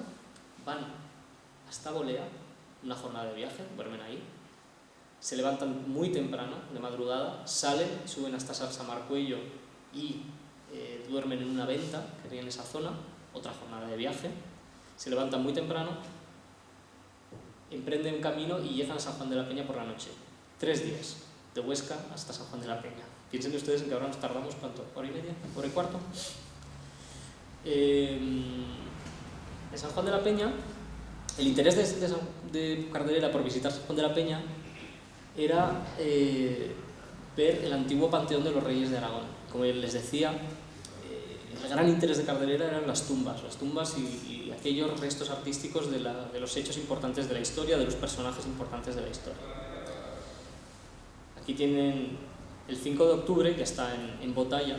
van hasta Bolea, una jornada de viaje, duermen ahí, se levantan muy temprano, de madrugada, salen, suben hasta Salsamarcuello y duermen en una venta que hay en esa zona, otra jornada de viaje, se levantan muy temprano, emprenden camino y llegan a San Juan de la Peña por la noche. 3 días, de Huesca hasta San Juan de la Peña. Piensen ustedes en que ahora nos tardamos, ¿cuánto? ¿Hora y media? ¿Hora y cuarto? En San Juan de la Peña, el interés de Carderera por visitar San Juan de la Peña era ver el antiguo panteón de los reyes de Aragón. Como les decía, el gran interés de Carderera eran las tumbas y aquellos restos artísticos de los hechos importantes de la historia, de los personajes importantes de la historia. Aquí tienen el 5 de octubre, que está en Botalla,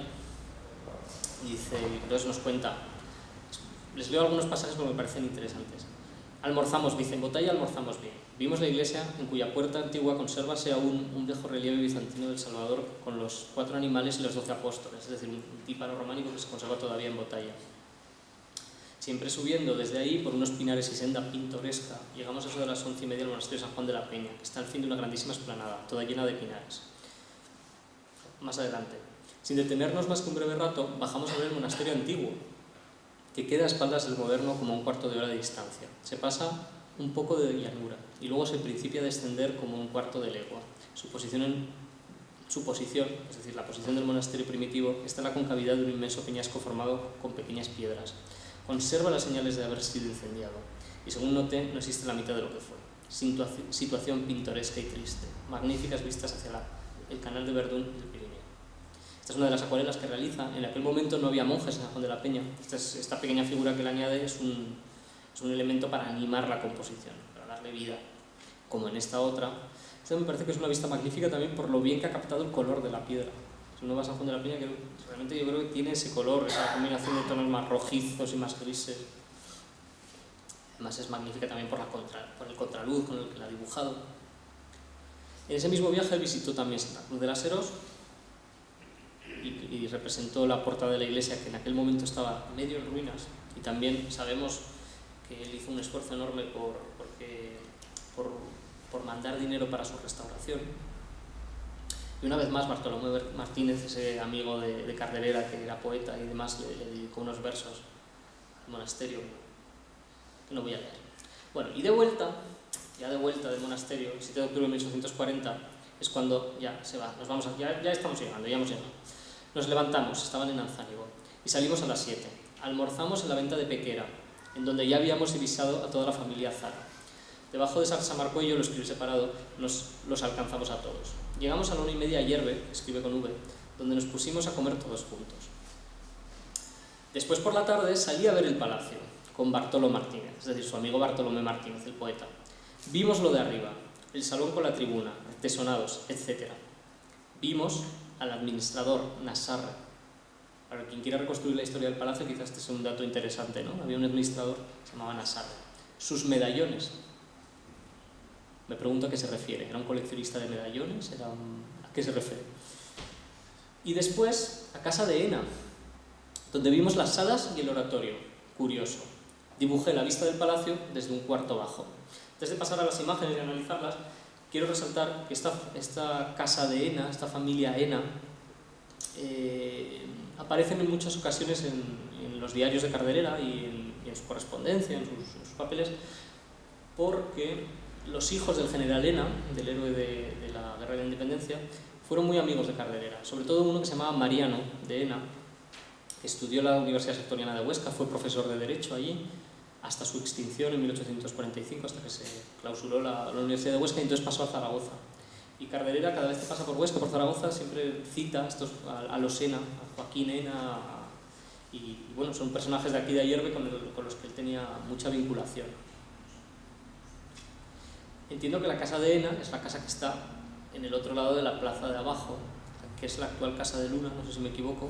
y dice, entonces nos cuenta, les leo algunos pasajes porque me parecen interesantes. Almorzamos, dice, en Botalla almorzamos bien. Vimos la iglesia en cuya puerta antigua consérvase aún un viejo relieve bizantino del Salvador con los 4 animales y los 12 apóstoles, es decir, un tímpano románico que se conserva todavía en Botalla. Siempre subiendo desde ahí por unos pinares y senda pintoresca, llegamos a eso de las 11:30 al monasterio de San Juan de la Peña, que está al fin de una grandísima explanada, toda llena de pinares. Más adelante, sin detenernos más que un breve rato, bajamos a ver el monasterio antiguo, que queda a espaldas del moderno como un cuarto de hora de distancia. Se pasa un poco de llanura y luego se principia a descender como un cuarto de legua. Su posición, es decir, la posición del monasterio primitivo, está en la concavidad de un inmenso peñasco formado con pequeñas piedras. Conserva las señales de haber sido incendiado y, según noté, no existe la mitad de lo que fue. Situación pintoresca y triste, magníficas vistas hacia el canal de Verdún y el Pirineo. Esta es una de las acuarelas que realiza. En aquel momento no había monjes en San Juan de la Peña. Esta pequeña figura que le añade es un elemento para animar la composición, para darle vida, como en esta otra. Esta me parece que es una vista magnífica también por lo bien que ha captado el color de la piedra. Si uno va a San Juan de la Peña, que realmente yo creo que tiene ese color, esa combinación de tonos más rojizos y más grises. Además es magnífica también por el contraluz con el que la ha dibujado. En ese mismo viaje visitó también Santa Cruz de las Heros y representó la puerta de la iglesia, que en aquel momento estaba medio en ruinas, y también sabemos que él hizo un esfuerzo enorme por mandar dinero para su restauración. Y una vez más Bartolomé Martínez, ese amigo de Carderera, que era poeta y demás, le dedicó unos versos al monasterio que no voy a leer. Bueno, y de vuelta del monasterio, el 7 de octubre de 1840, es cuando ya se va, ya estamos llegando, ya hemos llegado. Nos levantamos, estaban en Anzánigo, y salimos a las 7. Almorzamos en la venta de Pequera, en donde ya habíamos divisado a toda la familia Zara. Debajo de Salsamarcuello, lo escribe separado, los alcanzamos a todos. Llegamos a la 1:30 a Ayerbe, escribe con V, donde nos pusimos a comer todos juntos. Después por la tarde salí a ver el palacio, con Bartolo Martínez, es decir, su amigo Bartolomé Martínez, el poeta. Vimos lo de arriba, el salón con la tribuna, artesonados, etc. Vimos al administrador Nassarre. Para quien quiera reconstruir la historia del palacio, quizás este sea un dato interesante, ¿no? Había un administrador que se llamaba Nassarre. Sus medallones. Me pregunto a qué se refiere. ¿Era un coleccionista de medallones? ¿A qué se refiere? Y después, a casa de Ena, donde vimos las salas y el oratorio. Curioso. Dibujé la vista del palacio desde un cuarto bajo. Antes de pasar a las imágenes y analizarlas, quiero resaltar que esta casa de Ena, esta familia Ena, aparecen en muchas ocasiones en los diarios de Carderera y en su correspondencia, en sus papeles, porque los hijos del general Ena, del héroe de la Guerra de la Independencia, fueron muy amigos de Carderera, sobre todo uno que se llamaba Mariano de Ena, que estudió en la Universidad Sectoriana de Huesca, fue profesor de Derecho allí, hasta su extinción en 1845, hasta que se clausuró la Universidad de Huesca, y entonces pasó a Zaragoza. Y Carderera, cada vez que pasa por Huesca, por Zaragoza, siempre cita a los Ena, a Joaquín Ena, y bueno, son personajes de aquí de Ayerbe con los que él tenía mucha vinculación. Entiendo que la casa de Ena es la casa que está en el otro lado de la plaza de abajo, que es la actual Casa de Luna, no sé si me equivoco,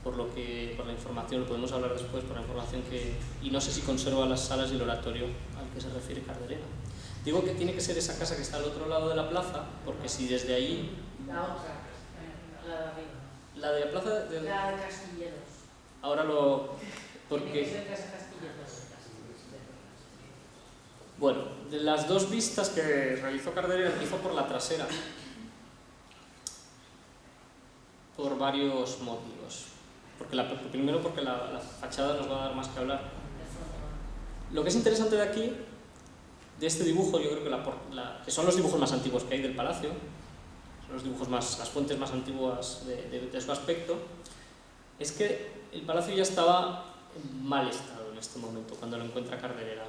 por la información, lo podemos hablar después, por la información y no sé si conserva las salas y el oratorio al que se refiere Carderera. Digo que tiene que ser esa casa que está al otro lado de la plaza, porque si desde ahí... La otra, la de arriba. La de la plaza de... La de Castilleros. Ahora lo... Tiene que porque... ser Casa Castilleros. Bueno, de las dos vistas que realizó Carderera, hizo por la trasera, por varios motivos. Primero porque la fachada nos va a dar más que hablar. Lo que es interesante de aquí, de este dibujo, yo creo que son los dibujos más antiguos que hay del palacio, son las fuentes más antiguas de su aspecto, es que el palacio ya estaba en mal estado en este momento, cuando lo encuentra Carderera.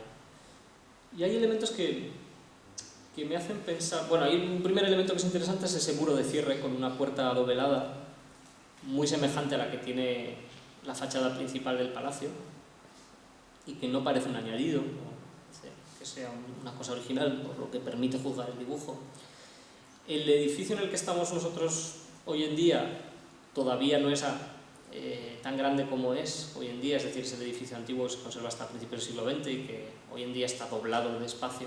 Y hay elementos que me hacen pensar... Bueno, hay un primer elemento que es interesante, es ese muro de cierre con una puerta adovelada, muy semejante a la que tiene la fachada principal del palacio, y que no parece un añadido, que sea una cosa original, por lo que permite juzgar el dibujo. El edificio en el que estamos nosotros hoy en día todavía no es tan grande como es hoy en día, es decir, es el edificio antiguo que se conserva hasta principios del siglo XX y que hoy en día está doblado de espacio,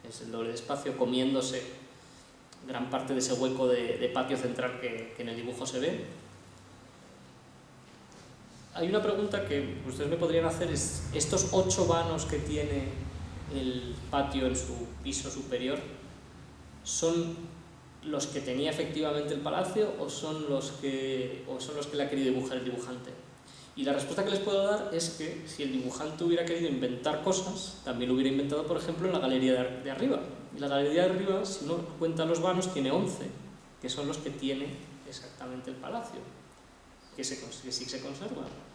es el doble de espacio, comiéndose gran parte de ese hueco de patio central que en el dibujo se ve. Hay una pregunta que ustedes me podrían hacer, es ¿estos 8 vanos que tiene el patio en su piso superior son los que tenía efectivamente el palacio o son los que le ha querido dibujar el dibujante? Y la respuesta que les puedo dar es que si el dibujante hubiera querido inventar cosas, también lo hubiera inventado, por ejemplo, en la galería de arriba. Y la galería de arriba, si uno cuenta los vanos, tiene 11, que son los que tiene exactamente el palacio, que sí se conservan.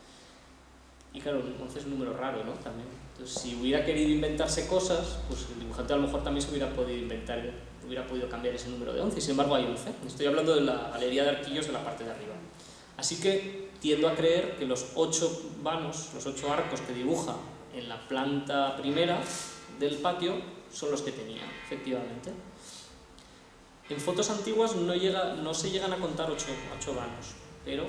Y claro, 11 es un número raro, ¿no? También. Entonces, si hubiera querido inventarse cosas, pues el dibujante a lo mejor también se hubiera podido cambiar ese número de 11, y sin embargo hay 11. Estoy hablando de la galería de arquillos de la parte de arriba. Así que tiendo a creer que los 8 vanos, los 8 arcos que dibuja en la planta primera del patio son los que tenía, efectivamente. En fotos antiguas no se llegan a contar 8 vanos, pero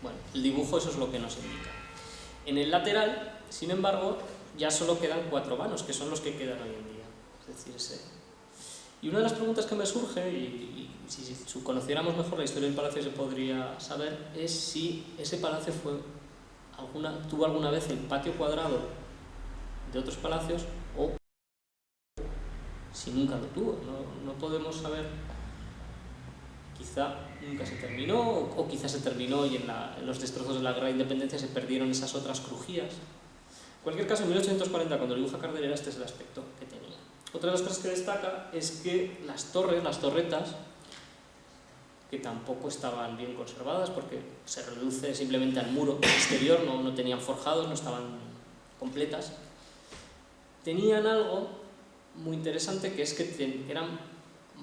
bueno, el dibujo eso es lo que nos indica. En el lateral, sin embargo, ya solo quedan 4 vanos, que son los que quedan hoy en día. Es decir, Y una de las preguntas que me surge, y si conociéramos mejor la historia del palacio se podría saber, es si ese palacio tuvo alguna vez el patio cuadrado de otros palacios o si nunca lo tuvo. No podemos saber. Quizá nunca se terminó, o quizá se terminó y en los destrozos de la Guerra de Independencia se perdieron esas otras crujías. En cualquier caso, en 1840, cuando dibuja Carderera, este es el aspecto que tenía. Otra de las cosas que destaca es que las torretas, que tampoco estaban bien conservadas porque se reduce simplemente al muro exterior, no tenían forjados, no estaban completas, tenían algo muy interesante, que es que eran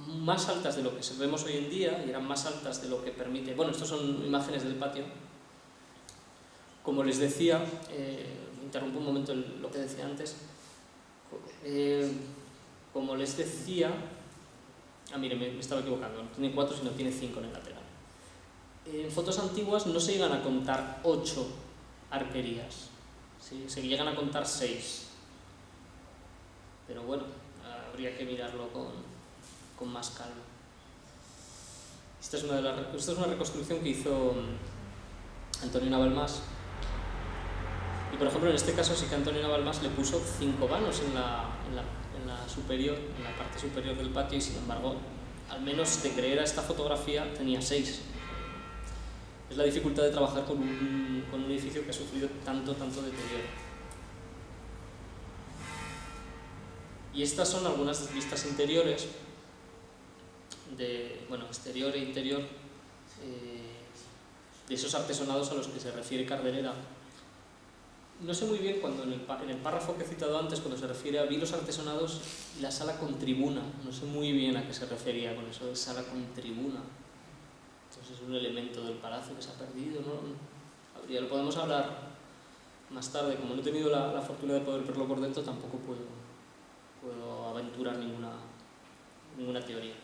más altas de lo que vemos hoy en día y eran más altas de lo que permite... Bueno, estas son imágenes del patio. Como les decía, interrumpo un momento lo que decía antes. Como les decía... mire, me estaba equivocando, no tiene 4 sino tiene 5 en el lateral. En fotos antiguas no se llegan a contar 8 arquerías, ¿sí? Se llegan a contar 6. Pero bueno, habría que mirarlo con más calma. Esta es una reconstrucción que hizo Antonio Navalmás. Y por ejemplo, en este caso sí que Antonio Navalmás le puso 5 vanos en la parte superior del patio, y sin embargo, al menos de creer a esta fotografía, tenía 6. Es la dificultad de trabajar con un edificio que ha sufrido tanto deterioro. Y estas son algunas vistas interiores, exterior e interior, de esos artesonados a los que se refiere Carderera. No sé muy bien, cuando en el párrafo que he citado antes, cuando se refiere a vi los artesonados y la sala con tribuna, no sé muy bien a qué se refería con eso de sala con tribuna. Entonces es un elemento del palacio que se ha perdido, ¿no? Ya lo podemos hablar más tarde. Como no he tenido la fortuna de poder verlo por dentro, tampoco puedo aventurar ninguna teoría.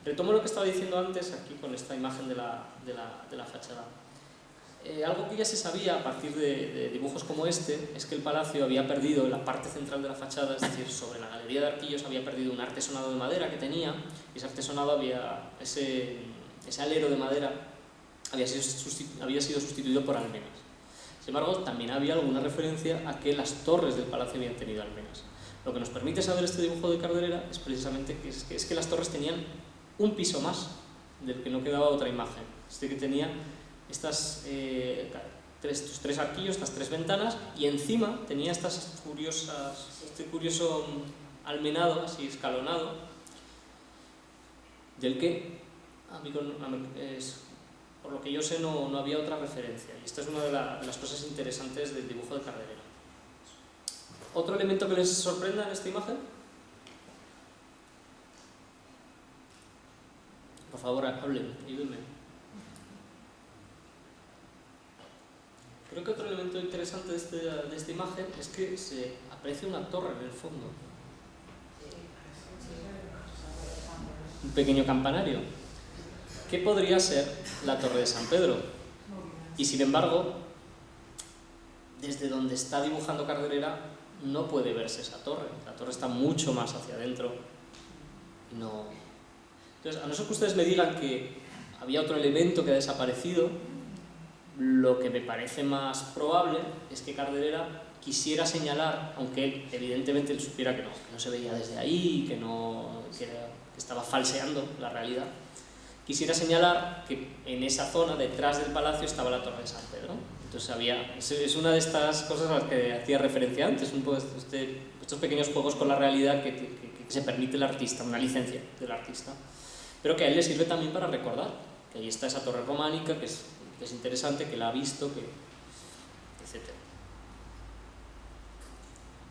Retomo lo que estaba diciendo antes aquí con esta imagen de la fachada. Algo que ya se sabía a partir de dibujos como este es que el palacio había perdido en la parte central de la fachada, es decir, sobre la galería de arquillos, había perdido un artesonado de madera que tenía, y ese artesonado ese alero de madera había sido sustituido por almenas. Sin embargo, también había alguna referencia a que las torres del palacio habían tenido almenas. Lo que nos permite saber este dibujo de Carderera es precisamente que las torres tenían un piso más del que no quedaba otra imagen. Que tenía estos 3 arquillos, estas 3 ventanas, y encima tenía este curioso almenado, así escalonado, del que, por lo que yo sé, no había otra referencia. Y esta es una de las cosas interesantes del dibujo de Carderera. ¿Otro elemento que les sorprenda en esta imagen? Por favor, hablen, ayúdenme. Creo que otro elemento interesante de esta imagen es que se aprecia una torre en el fondo. Un pequeño campanario. ¿Qué podría ser la Torre de San Pedro? Y sin embargo, desde donde está dibujando Carderera no puede verse esa torre. La torre está mucho más hacia adentro. Entonces, a no ser que ustedes me digan que había otro elemento que ha desaparecido, lo que me parece más probable es que Carderera quisiera señalar, aunque él evidentemente él supiera que no se veía desde ahí, que estaba falseando la realidad, quisiera señalar que en esa zona, detrás del palacio, estaba la Torre de San Pedro. Entonces es una de estas cosas a las que hacía referencia antes, estos pequeños juegos con la realidad que se permite el artista, una licencia del artista, pero que a él le sirve también para recordar que ahí está esa torre románica, que es interesante, que la ha visto, etc.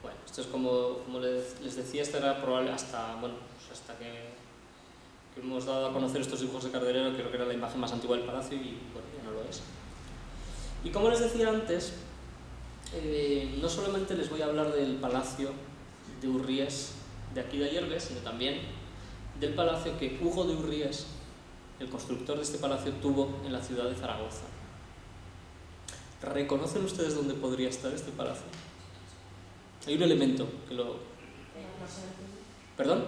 Bueno, esto es como les decía, esta era probable hasta que hemos dado a conocer estos dibujos de Carderera, creo que era la imagen más antigua del palacio y bueno, ya no lo es. Y como les decía antes, no solamente les voy a hablar del palacio de Urries de aquí de Ayerbe, sino también del palacio que Hugo de Urries, el constructor de este palacio, tuvo en la ciudad de Zaragoza. ¿Reconocen ustedes dónde podría estar este palacio? Hay un elemento que lo... ¿Perdón?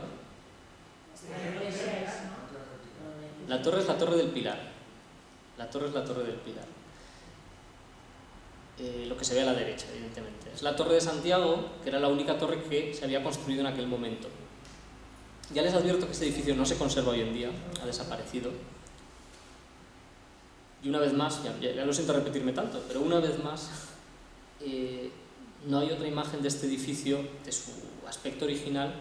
La torre es la Torre del Pilar. La torre es la Torre del Pilar. Lo que se ve a la derecha, evidentemente. Es la Torre de Santiago, que era la única torre que se había construido en aquel momento. Ya les advierto que este edificio no se conserva hoy en día, ha desaparecido. Y una vez más, ya lo siento repetirme tanto, pero una vez más, no hay otra imagen de este edificio, de su aspecto original,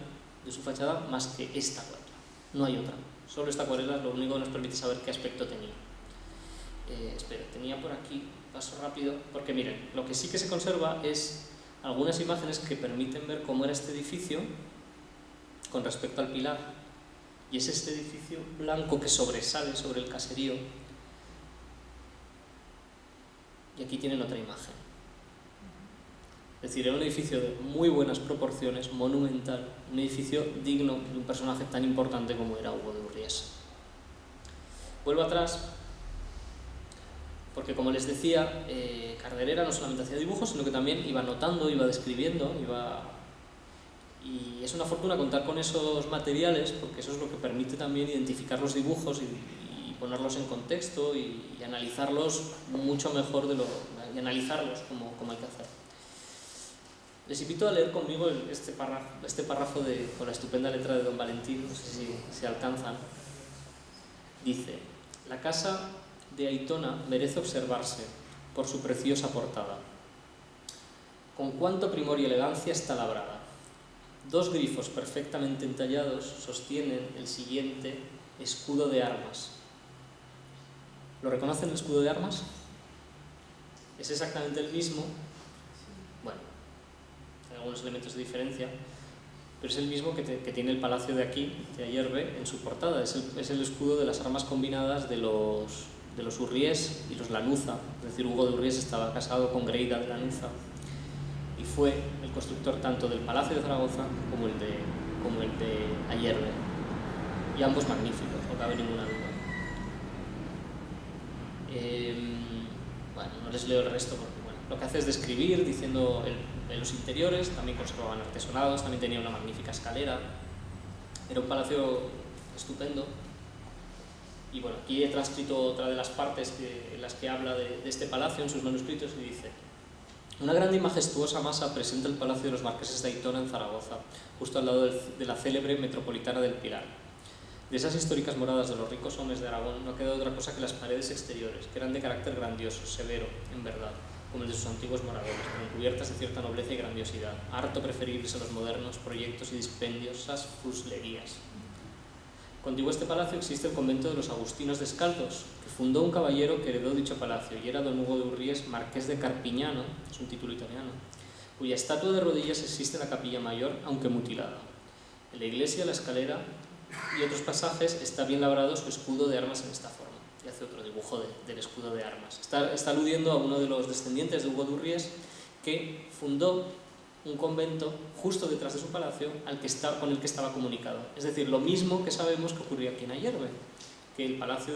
de su fachada, más que esta acuarela. No hay otra. Solo esta acuarela es lo único que nos permite saber qué aspecto tenía. Espera, tenía por aquí, paso rápido, porque miren, lo que sí que se conserva es algunas imágenes que permiten ver cómo era este edificio con respecto al pilar. Y es este edificio blanco que sobresale sobre el caserío. Y aquí tienen otra imagen. Es decir, era un edificio de muy buenas proporciones, monumental, un edificio digno de un personaje tan importante como era Hugo de Urries. Vuelvo atrás, porque como les decía, Carderera no solamente hacía dibujos, sino que también iba anotando, iba describiendo, y es una fortuna contar con esos materiales, porque eso es lo que permite también identificar los dibujos y ponerlos en contexto y analizarlos mucho mejor y analizarlos como hay que hacer. Les invito a leer conmigo este párrafo con la estupenda letra de Don Valentín, no sé si se alcanzan. Dice: la casa de Aitona merece observarse por su preciosa portada. Con cuánto primor y elegancia está labrada. 2 grifos perfectamente entallados sostienen el siguiente escudo de armas. ¿Lo reconocen, el escudo de armas? Es exactamente el mismo. Bueno, hay algunos elementos de diferencia, pero es el mismo que tiene el palacio de aquí, de Ayerbe, en su portada. Es el escudo de las armas combinadas de los Urries y los Lanuza. Es decir, Hugo de Urries estaba casado con Greida de Lanuza y fue el constructor tanto del Palacio de Zaragoza como el de Ayerbe. Y ambos magníficos, no cabe ninguna duda. Bueno, no les leo el resto porque lo que hace es describir diciendo en los interiores también conservaban artesonados, también tenía una magnífica escalera. Era un palacio estupendo. Y bueno, aquí he transcrito otra de las partes en las que habla de este palacio en sus manuscritos y dice: una grande y majestuosa masa presenta el palacio de los marqueses de Aitona en Zaragoza, justo al lado de la célebre metropolitana del Pilar. De esas históricas moradas de los ricos hombres de Aragón no ha quedado otra cosa que las paredes exteriores, que eran de carácter grandioso, severo, en verdad, como el de sus antiguos moradores, pero cubiertas de cierta nobleza y grandiosidad, harto preferibles a los modernos proyectos y dispendiosas fuslerías. Contiguo a este palacio existe el convento de los Agustinos Descalzos, que fundó un caballero que heredó dicho palacio, y era don Hugo de Urries, marqués de Carpignano, es un título italiano, cuya estatua de rodillas existe en la capilla mayor, aunque mutilada. En la iglesia, la escalera y otros pasajes está bien labrado su escudo de armas en esta forma. Y hace otro dibujo del escudo de armas. Está aludiendo a uno de los descendientes de Hugo de Urries, que fundó un convento justo detrás de su palacio con el que estaba comunicado. Es decir, lo mismo que sabemos que ocurría aquí en Ayerbe, que el palacio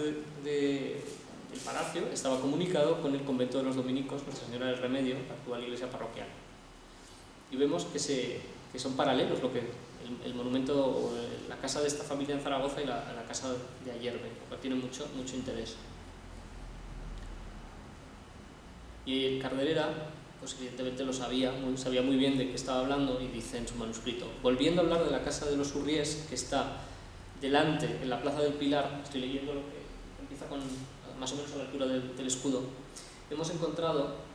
estaba comunicado con el convento de los dominicos, Nuestra Señora del Remedio, la actual iglesia parroquial. Y vemos que son paralelos el monumento o la casa de esta familia en Zaragoza y la casa de Ayerbe, lo cual tiene mucho interés. Y Carderera, pues evidentemente lo sabía muy bien de qué estaba hablando, y dice en su manuscrito: volviendo a hablar de la casa de los Urries, que está delante en la plaza del Pilar, estoy leyendo lo que empieza con más o menos a la altura del escudo, hemos encontrado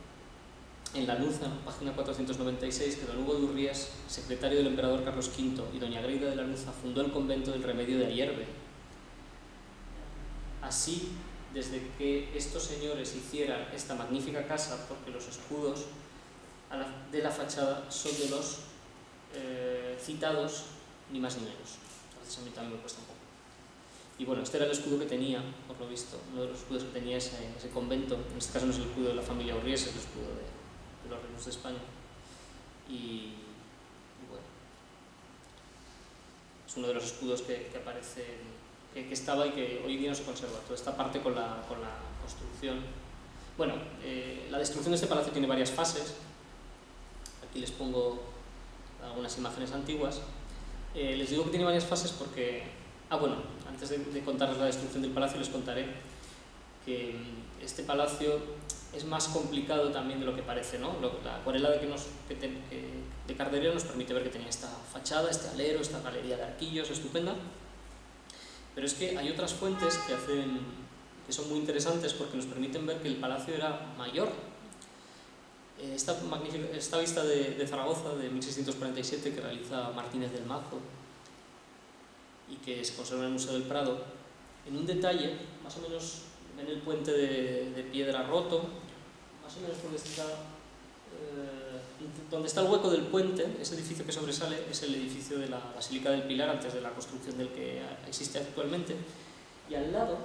en Lanuza, página 496, que don Hugo de Urries, secretario del emperador Carlos V, y doña Greida de Lanuza fundó el convento del Remedio de Ayerbe. Así, desde que estos señores hicieran esta magnífica casa, porque los escudos de la fachada son de los citados, ni más ni menos. Entonces a mí también me cuesta un poco. Y bueno, este era el escudo que tenía, por lo visto, uno de los escudos que tenía ese convento. En este caso no es el escudo de la familia Urries, es el escudo de los reinos de España. Y bueno, es uno de los escudos que aparece, que estaba y que hoy día no se conserva. Toda esta parte con la construcción. Bueno, la destrucción de este palacio tiene varias fases. Aquí les pongo algunas imágenes antiguas. Les digo que tiene varias fases porque... bueno, antes de contarles la destrucción del palacio, les contaré que este palacio es más complicado también de lo que parece, ¿no? La acuarela de Carderera nos permite ver que tenía esta fachada, este alero, esta galería de arquillos estupenda, pero es que hay otras fuentes que son muy interesantes porque nos permiten ver que el palacio era mayor. Esta vista de Zaragoza de 1647 que realiza Martínez del Mazo y que se conserva en el Museo del Prado, en un detalle, más o menos en el puente de piedra roto, más o menos donde está el hueco del puente, ese edificio que sobresale es el edificio de la Basílica del Pilar, antes de la construcción del que existe actualmente, y al lado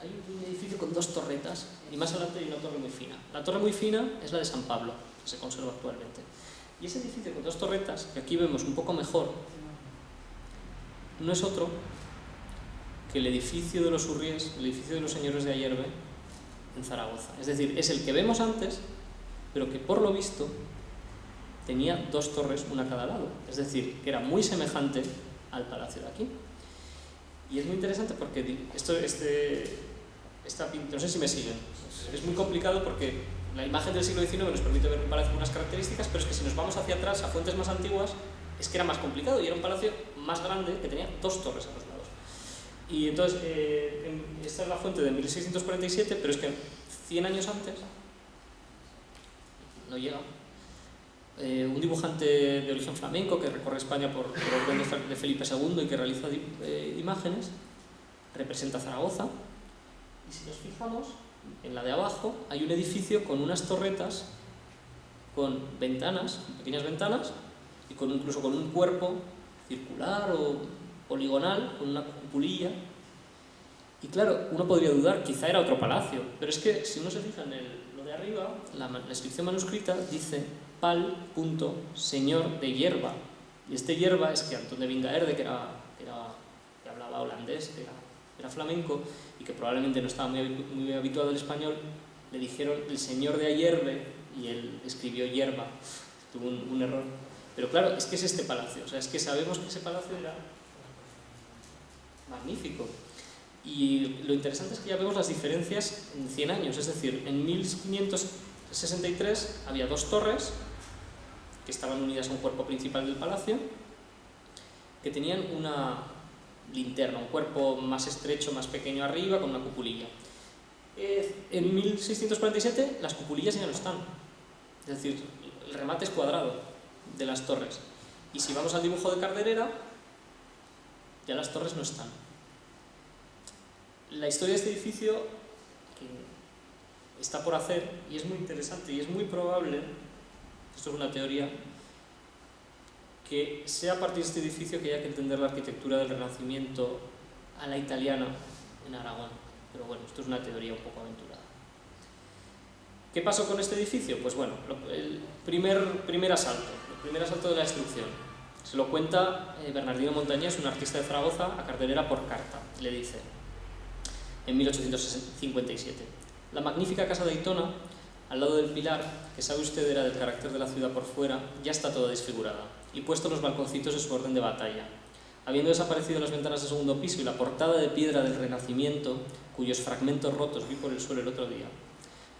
hay un edificio con 2 torretas, y más adelante hay una torre muy fina. La torre muy fina es la de San Pablo, que se conserva actualmente. Y ese edificio con 2 torretas, que aquí vemos un poco mejor, no es otro que el edificio de los Urries, el edificio de los señores de Ayerbe, en Zaragoza. Es decir, es el que vemos antes, pero que por lo visto tenía 2 torres, una a cada lado. Es decir, que era muy semejante al palacio de aquí. Y es muy interesante porque no sé si me siguen. Es muy complicado porque la imagen del siglo XIX nos permite ver un palacio con unas características, pero es que si nos vamos hacia atrás, a fuentes más antiguas, es que era más complicado y era un palacio más grande que tenía 2 torres a los lados. Y entonces, esta es la fuente de 1647, pero es que 100 años antes, no llega, un dibujante de origen flamenco que recorre España por orden de Felipe II y que realiza imágenes, representa Zaragoza, y si nos fijamos, en la de abajo hay un edificio con unas torretas, con ventanas, pequeñas ventanas, y incluso con un cuerpo circular o poligonal, con una cupulilla. Y claro, uno podría dudar, quizá era otro palacio, pero es que si uno se fija en lo de arriba, la inscripción manuscrita dice Pal.Señor de Hierba. Y este Hierba es que Antón de Vingaerde, que hablaba holandés, que era flamenco y que probablemente no estaba muy habituado al español, le dijeron el señor de Ayerbe y él escribió Hierba. Tuvo un error. Pero claro, es que es este palacio, o sea, es que sabemos que ese palacio era magnífico. Y lo interesante es que ya vemos las diferencias en 100 años, es decir, en 1563 había 2 torres que estaban unidas a un cuerpo principal del palacio, que tenían una linterna, un cuerpo más estrecho, más pequeño arriba, con una cupulilla. En 1647 las cupulillas ya no están, es decir, el remate es cuadrado de las torres. Y si vamos al dibujo de Carderera, ya las torres no están. La historia de este edificio que está por hacer, y es muy interesante, y es muy probable, esto es una teoría, que sea a partir de este edificio que haya que entender la arquitectura del Renacimiento a la italiana en Aragón. Pero bueno, esto es una teoría un poco aventurada. ¿Qué pasó con este edificio? Pues bueno, el primer asalto de la destrucción. Se lo cuenta Bernardino Montañés, un artista de Zaragoza, a Carderera por carta. Le dice, en 1857, la magnífica casa de Aitona, al lado del pilar, que sabe usted era del carácter de la ciudad por fuera, ya está toda desfigurada, y puesto los balconcitos en su orden de batalla. Habiendo desaparecido las ventanas del segundo piso y la portada de piedra del Renacimiento, cuyos fragmentos rotos vi por el suelo el otro día.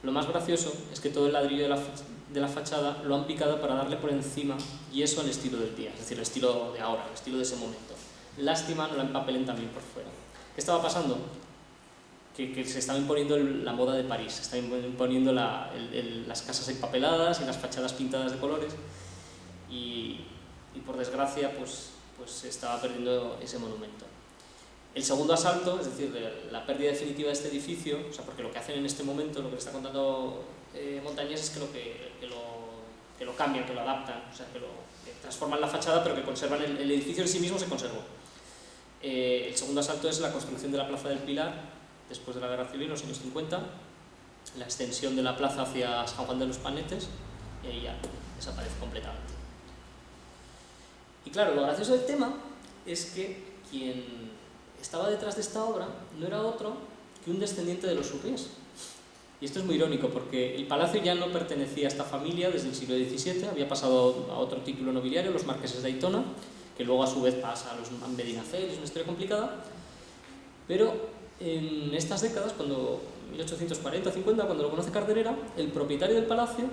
Lo más gracioso es que todo el ladrillo de la fachada lo han picado para darle por encima yeso al estilo del día, es decir, el estilo de ahora, el estilo de ese momento. Lástima no la empapelen también por fuera. ¿Qué estaba pasando? Que se estaba imponiendo la moda de París, se estaba imponiendo las casas empapeladas y las fachadas pintadas de colores y por desgracia pues se estaba perdiendo ese monumento. El segundo asalto, es decir, la pérdida definitiva de este edificio, o sea, porque lo que hacen en este momento, lo que le está contando Montañés es que lo cambian, que lo adaptan, o sea, que transforman la fachada pero que conservan el edificio en sí mismo se conservó. El segundo asalto es la construcción de la Plaza del Pilar después de la Guerra Civil, en los años 50, la extensión de la plaza hacia San Juan de los Panetes, y ahí ya desaparece completamente. Y claro, lo gracioso del tema es que quien estaba detrás de esta obra no era otro que un descendiente de los Urries. Y esto es muy irónico porque el palacio ya no pertenecía a esta familia desde el siglo XVII, había pasado a otro título nobiliario, los marqueses de Aitona, que luego a su vez pasa a los Medinaceli, es una historia complicada, pero en estas décadas, cuando 1840-50, cuando lo conoce Carderera, el propietario del palacio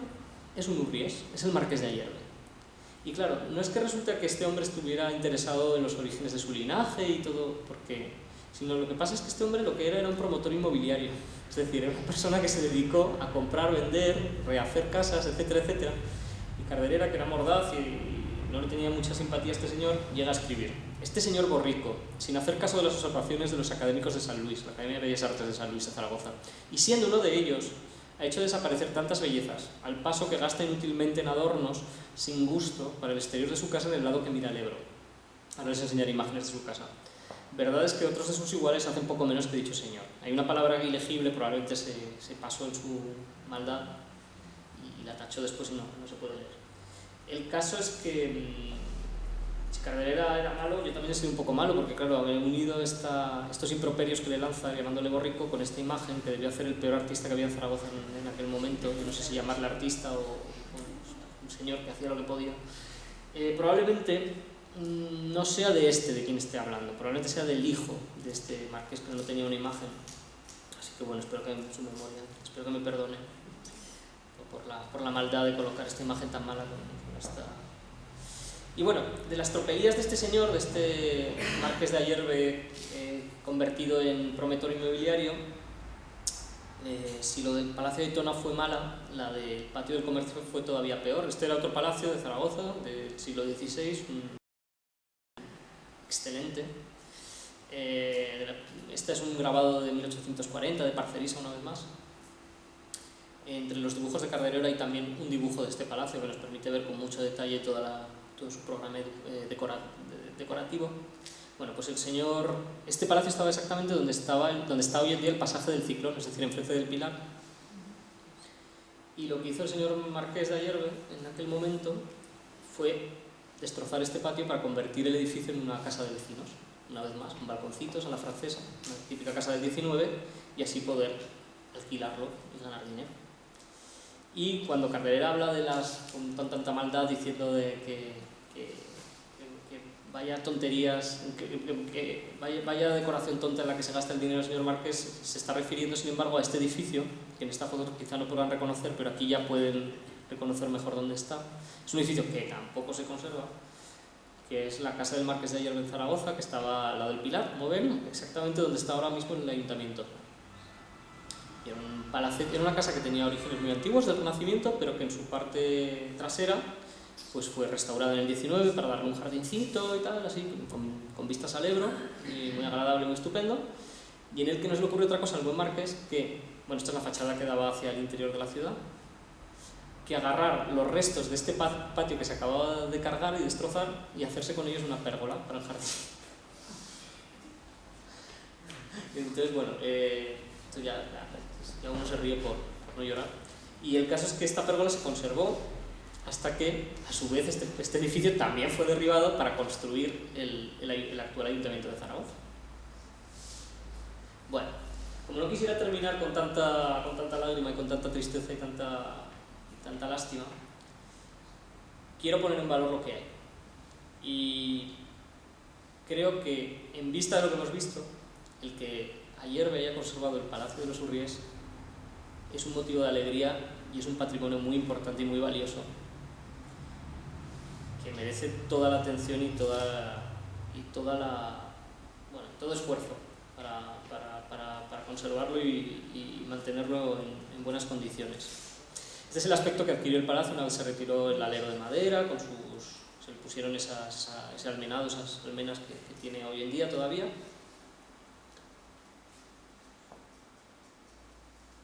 es un Urries, es el marqués de Ayerbe. Y claro, no es que resulta que este hombre estuviera interesado en los orígenes de su linaje y todo, sino lo que pasa es que este hombre lo que era un promotor inmobiliario, es decir, era una persona que se dedicó a comprar, vender, rehacer casas, etcétera, etcétera. Y Carderera, que era mordaz y no le tenía mucha simpatía a este señor, llega a escribir: este señor borrico, sin hacer caso de las observaciones de los académicos de San Luis, la Academia de Bellas Artes de San Luis de Zaragoza, y siendo uno de ellos, ha hecho desaparecer tantas bellezas, al paso que gasta inútilmente en adornos, sin gusto, para el exterior de su casa en el lado que mira al Ebro. Ahora les enseñaré imágenes de su casa. Verdad es que otros de sus iguales hacen poco menos que dicho señor. Hay una palabra ilegible, probablemente se pasó en su maldad, y la tachó después y no se puede leer. El caso es que si Carderera era malo, yo también he sido un poco malo, porque claro, he unido estos improperios que le lanza llamándole borrico con esta imagen que debió hacer el peor artista que había en Zaragoza en aquel momento. Yo no sé si llamarle artista o un señor que hacía lo que podía. Probablemente no sea de quien esté hablando, probablemente sea del hijo de este marqués, pero no tenía una imagen. Así que bueno, espero que su memoria, espero que me perdone por la maldad de colocar esta imagen tan mala con esta. Y bueno, de las tropelías de este señor, de este marqués de Ayerbe convertido en promotor inmobiliario, si lo del Palacio de Aitona fue mala, la del Patio del Comercio fue todavía peor. Este era otro palacio de Zaragoza del siglo XVI, excelente. Este es un grabado de 1840 de Parcerisa, una vez más. Entre los dibujos de Carderera hay también un dibujo de este palacio que nos permite ver con mucho detalle todo su programa decorativo. Bueno, pues este palacio estaba exactamente donde está hoy en día el pasaje del Ciclón, es decir, enfrente del Pilar. Y lo que hizo el señor marqués de Ayerbe en aquel momento fue destrozar este patio para convertir el edificio en una casa de vecinos. Una vez más, con balconcitos a la francesa, una típica casa del 19, y así poder alquilarlo y ganar dinero. Y cuando Carderera habla con tanta maldad, diciendo de que vaya tonterías, que vaya decoración tonta en la que se gasta el dinero el señor Marqués, se está refiriendo sin embargo a este edificio, que en esta foto quizá no podrán reconocer, pero aquí ya pueden reconocer mejor dónde está. Es un edificio que tampoco se conserva, que es la casa del Marqués de Ayerbe en Zaragoza, que estaba al lado del Pilar, como ven, exactamente donde está ahora mismo el ayuntamiento. Y era una casa que tenía orígenes muy antiguos del Renacimiento, pero que en su parte trasera pues fue restaurada en el 19 para darle un jardincito y tal, así, con vistas al Ebro, y muy agradable, muy estupendo, y en el que nos le ocurrió otra cosa al buen Marqués, que, bueno, esta es la fachada que daba hacia el interior de la ciudad, que agarrar los restos de este patio que se acababa de cargar y destrozar y hacerse con ellos una pérgola para el jardín. Entonces, bueno, esto ya uno se ríe por no llorar. Y el caso es que esta pérgola se conservó hasta que, a su vez, este edificio también fue derribado para construir el actual Ayuntamiento de Zaragoza. Bueno, como no quisiera terminar con tanta lágrima y con tanta tristeza y tanta lástima, quiero poner en valor lo que hay. Y creo que, en vista de lo que hemos visto, el que Ayerbe haya conservado el Palacio de los Urries es un motivo de alegría y es un patrimonio muy importante y muy valioso que merece toda la atención y todo esfuerzo para conservarlo y mantenerlo en buenas condiciones. Este es el aspecto que adquirió el palacio una vez se retiró el alero de madera, se le pusieron ese almenado, esas almenas que tiene hoy en día todavía.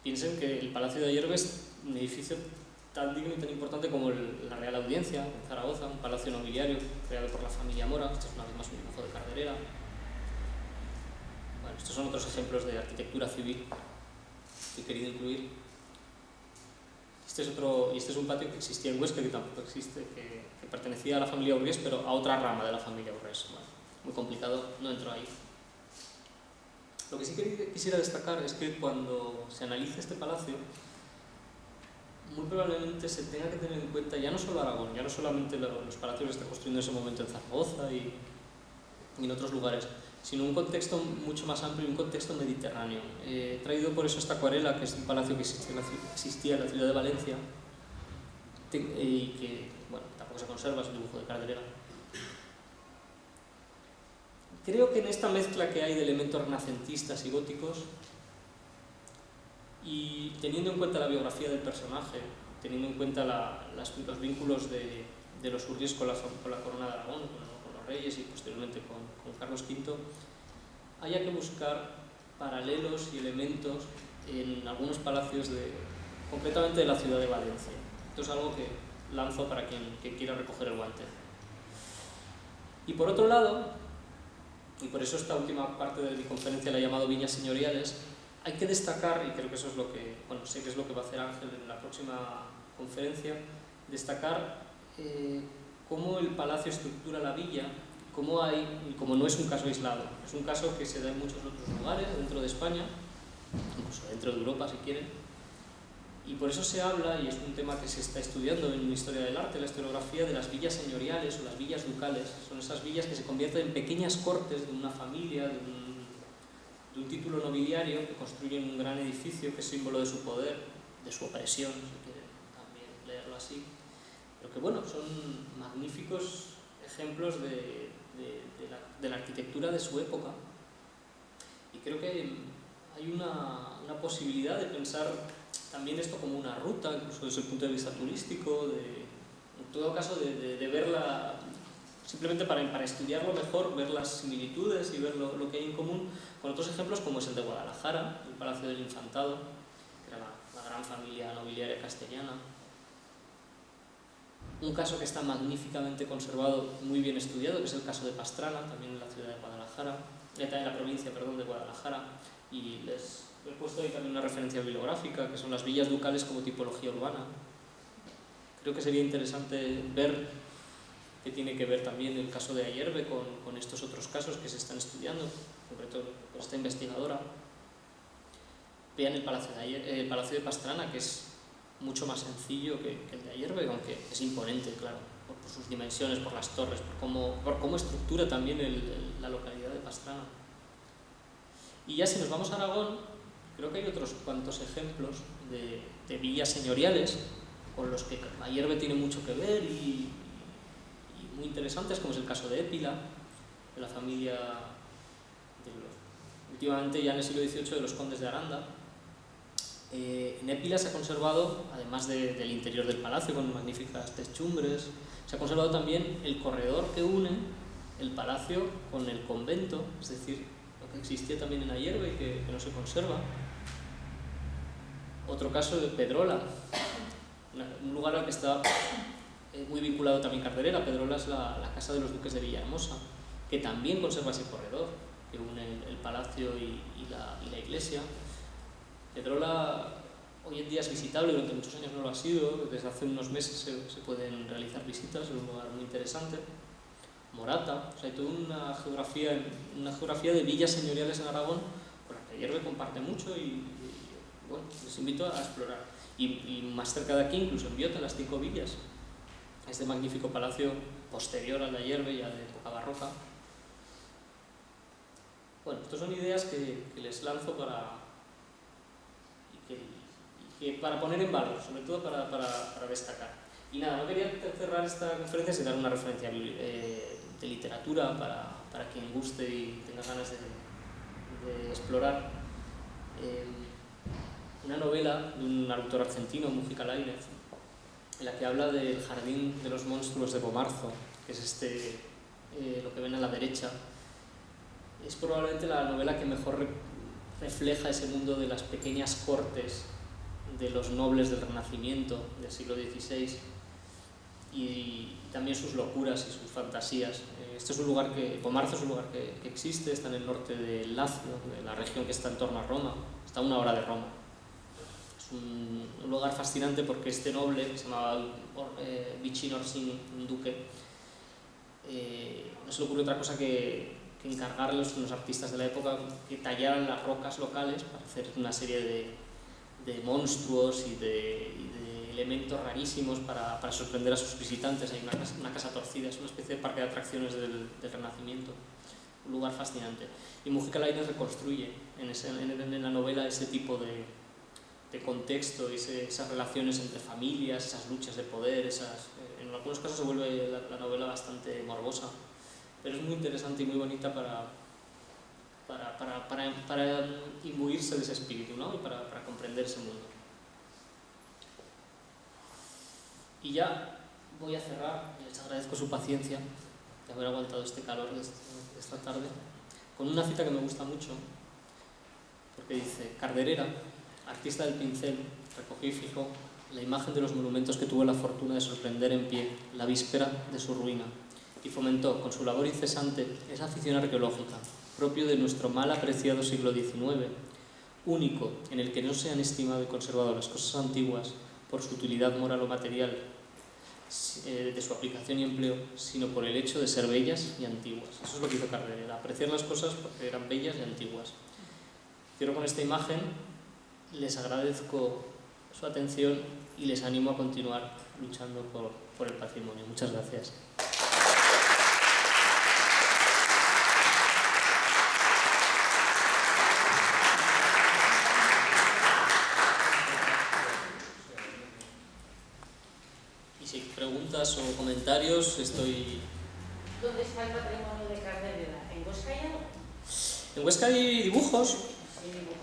Piensen que el Palacio de Ayerbe es un edificio tan digno y tan importante como la Real Audiencia en Zaragoza, un palacio nobiliario creado por la familia Mora. Esto es una vez más un dibujo de Carderera. Bueno, estos son otros ejemplos de arquitectura civil que he querido incluir. Este es un patio que existía en Huesca, que tampoco existe, que pertenecía a la familia Urries, pero a otra rama de la familia Urries. Bueno, muy complicado, no entro ahí. Lo que sí que quisiera destacar es que cuando se analice este palacio, muy probablemente se tenga que tener en cuenta ya no solo Aragón, ya no solamente los palacios que se están construyendo en ese momento en Zaragoza y en otros lugares, sino un contexto mucho más amplio y un contexto mediterráneo. He traído por eso esta acuarela, que es un palacio que existía en la ciudad de Valencia y que, bueno, tampoco se conserva, es un dibujo de Carderera. Creo que en esta mezcla que hay de elementos renacentistas y góticos, y teniendo en cuenta la biografía del personaje, teniendo en cuenta los vínculos de los Urries con la corona de Aragón, con los reyes y posteriormente con Carlos V, haya que buscar paralelos y elementos en algunos palacios concretamente de la ciudad de Valencia. Esto es algo que lanzo para quien quiera recoger el guante. Y por otro lado, y por eso esta última parte de mi conferencia la he llamado Viñas Señoriales, hay que destacar, y creo que eso es lo que, bueno, sé que es lo que va a hacer Ángel en la próxima conferencia, destacar cómo el palacio estructura la villa, como no es un caso aislado, es un caso que se da en muchos otros lugares dentro de España, incluso dentro de Europa si quieren, y por eso se habla, y es un tema que se está estudiando en la historia del arte, la historiografía, de las villas señoriales o las villas ducales. Son esas villas que se convierten en pequeñas cortes de una familia, de de un título nobiliario que construyen un gran edificio que es símbolo de su poder, de su opresión, si quieren también leerlo así, pero que bueno, son magníficos ejemplos de la arquitectura de su época, y creo que hay una posibilidad de pensar también esto como una ruta, incluso desde el punto de vista turístico, en todo caso de verla, simplemente para estudiarlo mejor, ver las similitudes y ver lo que hay en común con otros ejemplos como es el de Guadalajara, el Palacio del Infantado, que era la gran familia nobiliaria castellana. Un caso que está magníficamente conservado, muy bien estudiado, que es el caso de Pastrana, también en la ciudad de Guadalajara, en la provincia, perdón, de Guadalajara, y les he puesto ahí también una referencia bibliográfica, que son las villas ducales como tipología urbana. Creo que sería interesante ver qué tiene que ver también el caso de Ayerbe con estos otros casos que se están estudiando, sobre todo por esta investigadora. Vean el Palacio de Pastrana, que es mucho más sencillo que el de Ayerbe, aunque es imponente, claro, por sus dimensiones, por las torres, por cómo estructura también la localidad de Pastrana. Y ya si nos vamos a Aragón, creo que hay otros cuantos ejemplos de villas señoriales con los que Ayerbe tiene mucho que ver y muy interesantes, como es el caso de Épila, de la familia últimamente ya en el siglo XVIII de los condes de Aranda. En Épila se ha conservado, además del interior del palacio con magníficas techumbres, se ha conservado también el corredor que une el palacio con el convento, es decir, lo que existía también en Ayerbe y que no se conserva. Otro caso de Pedrola, un lugar al que está muy vinculado también Carderera. Pedrola es la casa de los duques de Villahermosa, que también conserva ese corredor que une el palacio y la iglesia. Pedrola hoy en día es visitable, durante muchos años no lo ha sido, desde hace unos meses se pueden realizar visitas, es un lugar muy interesante. Morata, o sea, hay toda una geografía de villas señoriales en Aragón con la que Ayerbe comparte mucho y bueno, les invito a explorar. Y más cerca de aquí, incluso en Biota, en las 5 villas, este magnífico palacio posterior al de Ayerbe, ya de época barroca. Bueno, estas son ideas que les lanzo para poner en valor, sobre todo para destacar. Y nada, no quería cerrar esta conferencia sin dar una referencia de literatura para quien guste y tenga ganas de explorar. Una novela de un autor argentino, Mujica Lainez, en la que habla del Jardín de los Monstruos de Bomarzo, que es lo que ven a la derecha. Es probablemente la novela que mejor refleja ese mundo de las pequeñas cortes de los nobles del Renacimiento del siglo XVI y también sus locuras y sus fantasías. Bomarzo es un lugar que existe, está en el norte del Lacio, de la región que está en torno a Roma, está a 1 hora de Roma. Es un lugar fascinante porque este noble, que se llamaba Vicino Orsini, un duque, no se le ocurrió otra cosa que encargarle a los artistas de la época que tallaran las rocas locales para hacer una serie de monstruos y de elementos rarísimos para sorprender a sus visitantes. Hay una casa torcida, es una especie de parque de atracciones del Renacimiento, un lugar fascinante. Y Mujica Lainez reconstruye en la novela ese tipo de contexto, esas relaciones entre familias, esas luchas de poder, en algunos casos se vuelve la novela bastante morbosa, pero es muy interesante y muy bonita para imbuirse de ese espíritu, ¿no? Y para comprender ese mundo. Y ya voy a cerrar, les agradezco su paciencia de haber aguantado este calor de esta tarde, con una cita que me gusta mucho, porque dice: Carderera, artista del pincel, recogió y fijó la imagen de los monumentos que tuvo la fortuna de sorprender en pie la víspera de su ruina, y fomentó con su labor incesante esa afición arqueológica, propio de nuestro mal apreciado siglo XIX, único en el que no se han estimado y conservado las cosas antiguas por su utilidad moral o material, de su aplicación y empleo, sino por el hecho de ser bellas y antiguas. Eso es lo que hizo Carderera, apreciar las cosas porque eran bellas y antiguas. Cierro con esta imagen, les agradezco su atención y les animo a continuar luchando por el patrimonio. Muchas gracias. si hay preguntas o comentarios, estoy... ¿Dónde está el patrimonio de Carderera? ¿En Huesca hay algo? En Huesca hay dibujos.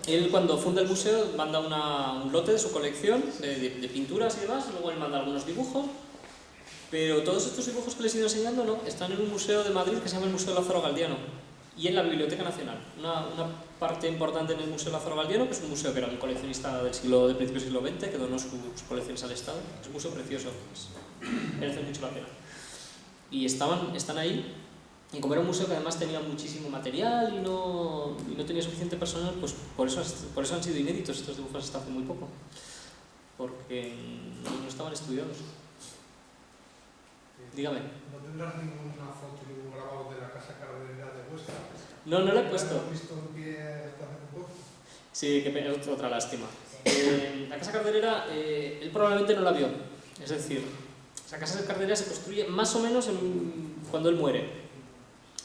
Sí, Él cuando funda el museo manda un lote de su colección de pinturas y demás, luego él manda algunos dibujos, pero todos estos dibujos que les he ido enseñando no, están en un museo de Madrid que se llama el Museo Lázaro Galdiano y en la Biblioteca Nacional. Una parte importante en el Museo Lázaro Galdiano, que es un museo que era un coleccionista del principio del siglo XX, que donó sus colecciones al Estado. Es un museo precioso, merece mucho la pena. Y están ahí. Y como era un museo que además tenía muchísimo material y no tenía suficiente personal, pues por eso han sido inéditos estos dibujos hasta hace muy poco, porque no estaban estudiados. Dígame. ¿No tendrás ninguna foto, ningún grabado de la Casa Carderera de Huesca? No la he puesto. ¿Has visto en pie hasta hace poco? Sí, que otra lástima. La Casa Carderera, él probablemente no la vio. Es decir, la Casa Carderera se construye más o menos cuando él muere.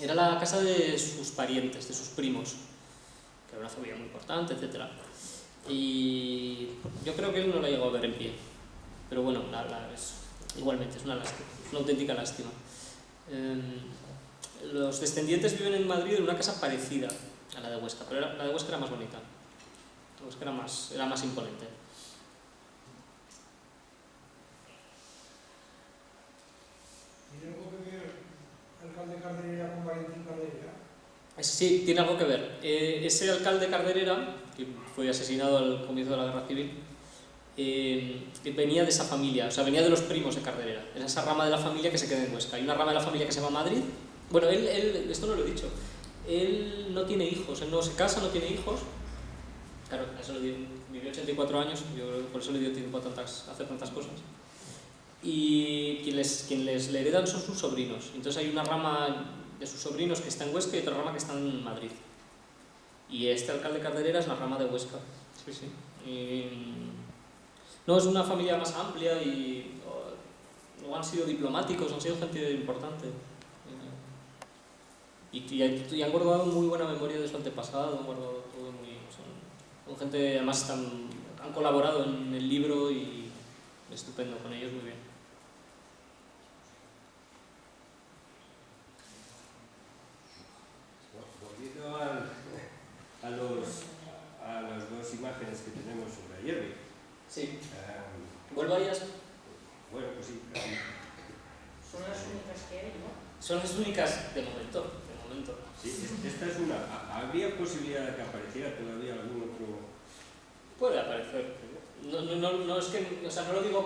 Era la casa de sus parientes, de sus primos, que era una familia muy importante, etc. Y yo creo que él no la llegó a ver en pie. Pero bueno, igualmente es una lástima, es una auténtica lástima. Los descendientes viven en Madrid en una casa parecida a la de Huesca, pero la de Huesca era más bonita. La de Huesca era más imponente. ¿Tiene algo que ver el alcalde Carderera con Valentín Carderera? Sí, tiene algo que ver. Ese alcalde Carderera, que fue asesinado al comienzo de la Guerra Civil, venía de esa familia, o sea, venía de los primos de Carderera. Era esa rama de la familia que se queda en Huesca. Hay una rama de la familia que se llama Madrid. Bueno, él esto no lo he dicho, él no tiene hijos, él no se casa, no tiene hijos. Claro, eso lo vivió 84 años, yo creo que por eso le dio tiempo a hacer tantas cosas. Y quien les le heredan son sus sobrinos. Entonces hay una rama de sus sobrinos que está en Huesca y otra rama que está en Madrid. Y este alcalde Carderera es la rama de Huesca. Sí, sí. No, es una familia más amplia y no han sido diplomáticos, han sido gente importante. Y han guardado muy buena memoria de su antepasado, han guardado todo muy... Son gente, además han colaborado en el libro y estupendo, con ellos muy bien. Volviendo a las dos imágenes que tenemos sobre Ayerbe. Sí. ¿Vuelvo a ellas? Bueno, pues sí, casi. Son las únicas que hay, ¿no? Son las únicas de momento. Sí, esta es una. ¿Habría posibilidad de que apareciera todavía algún otro? Puede aparecer. No es que, o sea, no lo digo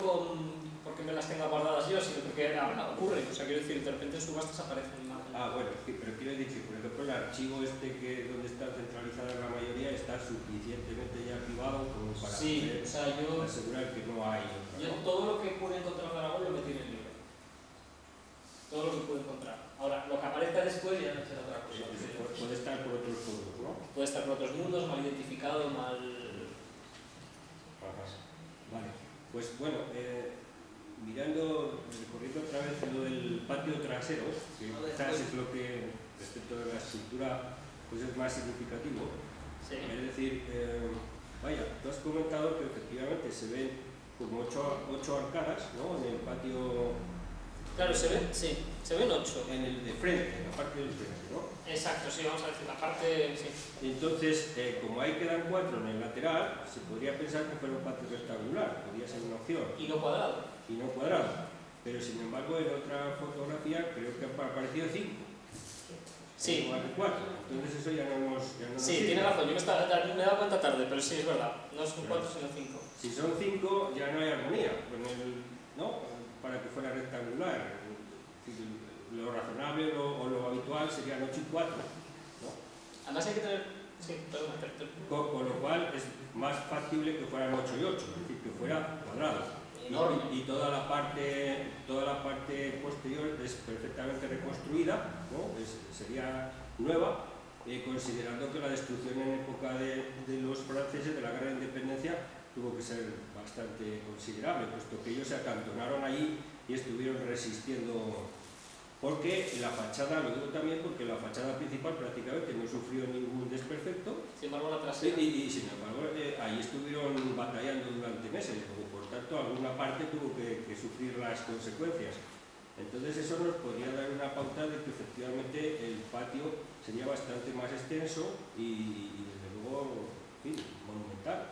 porque me las tenga guardadas yo, sino porque ocurre. O sea, quiero decir, de repente en subastas aparecen imágenes. Bueno, sí, pero quiero decir, por ejemplo, el archivo donde está centralizada la mayoría está suficientemente ya privado como para Sí, o sea, yo asegurar que no hay otra. todo lo que pude encontrar de Aragón lo metí en el libro. Todo lo que pude encontrar. Ahora, lo que aparezca después ya no será otra cosa. Puede estar por otros puntos, ¿no? Puede estar por otros mundos, mal identificado, mal... Vale, pues bueno, recorriendo otra vez lo del patio trasero, que quizás es lo que respecto de la estructura pues es más significativo. Sí. Es decir, tú has comentado que efectivamente se ven como ocho arcadas, ¿no? En el patio. Claro, se ven 8. En el de frente, en la parte del frente, ¿no? Exacto, sí, vamos a decir, la parte... Sí. Entonces, como ahí quedan 4 en el lateral, se podría pensar que fuera un patio rectangular, podría ser una opción. Y no cuadrado. Y no cuadrado. Pero sin embargo, en otra fotografía creo que han aparecido 5. Sí. En lugar de 4. Entonces eso ya no nos Sí, sirve. tiene razón, me he dado cuenta tarde, pero sí, es verdad. No son 4, sino 5. Si son 5, ya no hay armonía, ¿no? Para que fuera rectangular. Lo razonable o lo habitual serían 8 y 4. ¿no? Además hay que tener... Sí, perdón. Con lo cual es más factible que fueran 8 y 8, es decir, que fuera cuadrado. Enorme. Y toda la parte posterior es perfectamente reconstruida, ¿no? Sería nueva, considerando que la destrucción en época de los franceses de la Guerra de Independencia tuvo que ser bastante considerable, puesto que ellos se acantonaron allí y estuvieron resistiendo porque la fachada, lo digo también porque la fachada principal prácticamente no sufrió ningún desperfecto, Sin embargo, la trasera. y sin embargo ahí estuvieron batallando durante meses, y por tanto alguna parte tuvo que sufrir las consecuencias. Entonces eso nos podría dar una pauta de que efectivamente el patio sería bastante más extenso y desde luego, en fin, monumental.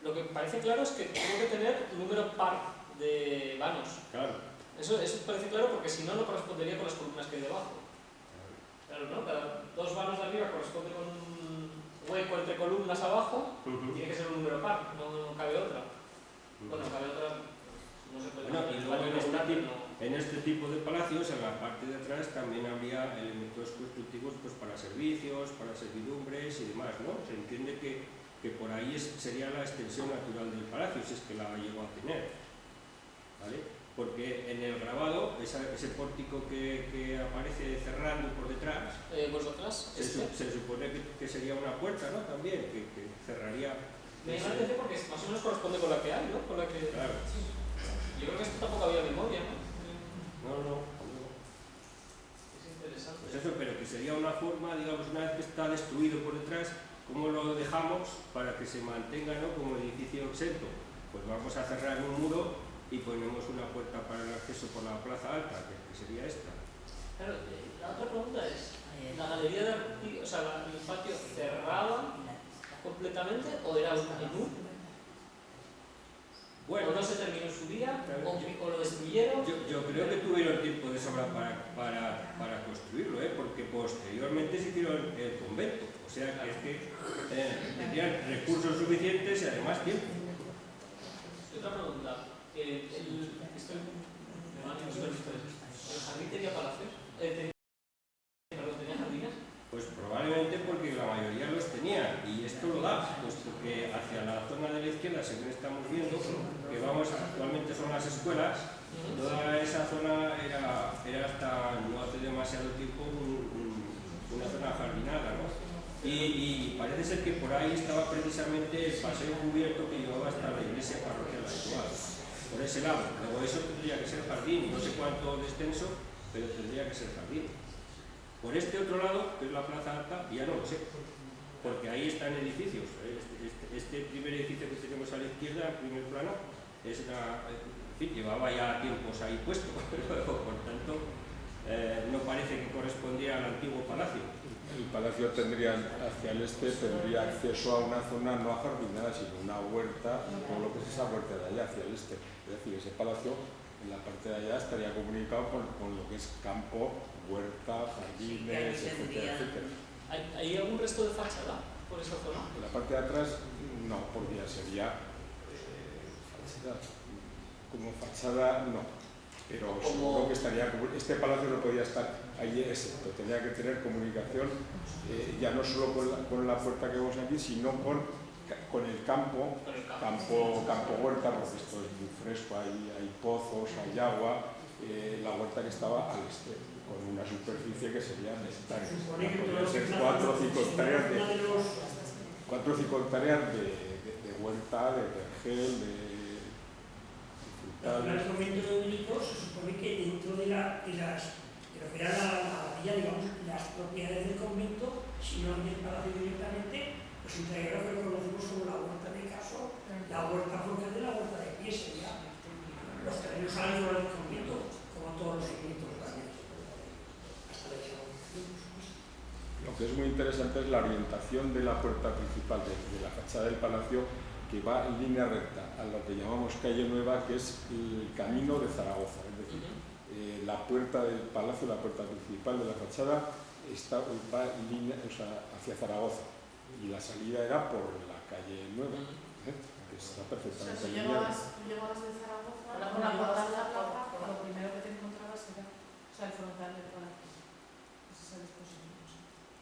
Lo que parece claro es que tengo que tener un número par de vanos. Claro. Eso parece claro porque si no, no correspondería con las columnas que hay debajo. Claro, ¿no? Cada 2 vanos de arriba corresponde con un hueco entre columnas abajo, tiene que ser un número par, no cabe otra. Bueno, cabe otra, no se puede. Bueno, y luego en este tipo de palacios, en la parte de atrás también habría elementos constructivos pues, para servicios, para servidumbres y demás, ¿no? Se entiende que por ahí sería la extensión natural del palacio, si es que la llegó a tener, ¿vale? Porque en el grabado, ese pórtico que aparece cerrando por detrás, ¿Vosotras? se supone que sería una puerta, ¿no? También, que cerraría. Me llama la atención porque más o menos corresponde con la que hay, ¿no? Con la que... Claro. Yo creo que esto tampoco había memoria, ¿no? No. Es interesante. Pues eso, pero que sería una forma, digamos, una vez que está destruido por detrás, ¿cómo lo dejamos para que se mantenga, ¿no? Como edificio exento? Pues vamos a cerrar un muro y ponemos una puerta para el acceso por la plaza alta, que sería esta. Claro, la otra pregunta es, ¿la galería de artigas, o sea, el patio cerraba completamente o era un menú? Bueno, ¿O no se terminó en su día? ¿O lo destruyeron? yo creo que tuvieron tiempo de sobra para construirlo, porque posteriormente se hicieron el convento, o sea que es que tenían recursos suficientes y además tiempo. Otra pregunta. ¿El jardín tenía palacios? ¿Tenía jardines? Pues probablemente porque la mayoría los tenían, y esto lo da, puesto que hacia la zona de la izquierda, según estamos viendo, que vamos, actualmente son las escuelas, toda esa zona era hasta no hace demasiado tiempo una zona jardinada, ¿no? Y parece ser que por ahí estaba precisamente el paseo cubierto que llevaba hasta la iglesia parroquial actual, por ese lado. Luego eso tendría que ser jardín, no sé cuánto de extenso, pero tendría que ser jardín. Por este otro lado, que es la plaza alta, ya no lo sé, porque ahí están edificios. Este primer edificio que tenemos a la izquierda, en primer plano, en fin, llevaba ya tiempos ahí puesto, por tanto, no parece que correspondiera al antiguo palacio. El palacio tendría hacia el este, tendría acceso a una zona no ajardinada, sino una huerta, todo lo que es esa huerta de allá hacia el este. Es decir, ese palacio en la parte de allá estaría comunicado con lo que es campo, huerta, jardines, etcétera. ¿Hay algún resto de fachada por esa zona? En la parte de atrás no, porque ya sería fachada. Como fachada no, pero seguro que estaría, este palacio no podía estar ahí excepto, tenía que tener comunicación ya no solo con la puerta que vemos aquí, sino con el campo, huerta, porque esto es muy fresco, hay pozos, hay agua, la huerta que estaba al este, con una superficie que sería hectáreas. Podrían ser 4 o 5 hectáreas de huerta, de vergel, de frutal. En el convento dominico se supone que dentro de lo que era la abadía, digamos, las propiedades del convento, si no en el palacio directamente, pues integró lo que conocemos como la huerta de Caso, la huerta frontal de la huerta de pie, sería los terrenos alrededor del convento, como todos los conventos grandes, hasta la exaltación. Lo que es muy interesante es la orientación de la puerta principal, de la fachada del palacio, que va en línea recta a lo que llamamos calle Nueva, que es el camino de Zaragoza. Es decir, la puerta del palacio, la puerta principal de la fachada, va en línea, hacia Zaragoza, y la salida era por la calle Nueva, que está perfectamente alineada. Tú llegabas de Zaragoza, ahora con la plaza, lo primero que te encontrabas era el frontal del palacio. Esa disposición.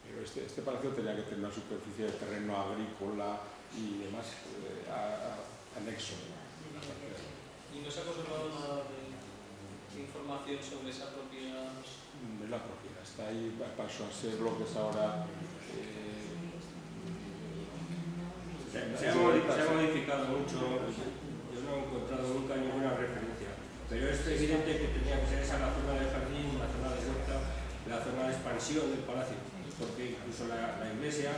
Pero este palacio tenía que tener una superficie de terreno agrícola y demás anexo. ¿Y no se ha conservado nada de información sobre esa propiedad? De la propiedad, está ahí, pasó a ser bloques ahora. Se ha modificado mucho, yo no he encontrado nunca ninguna referencia, pero es evidente que tenía que ser esa la zona del jardín, la zona de huerta, la zona de expansión del palacio, porque incluso la iglesia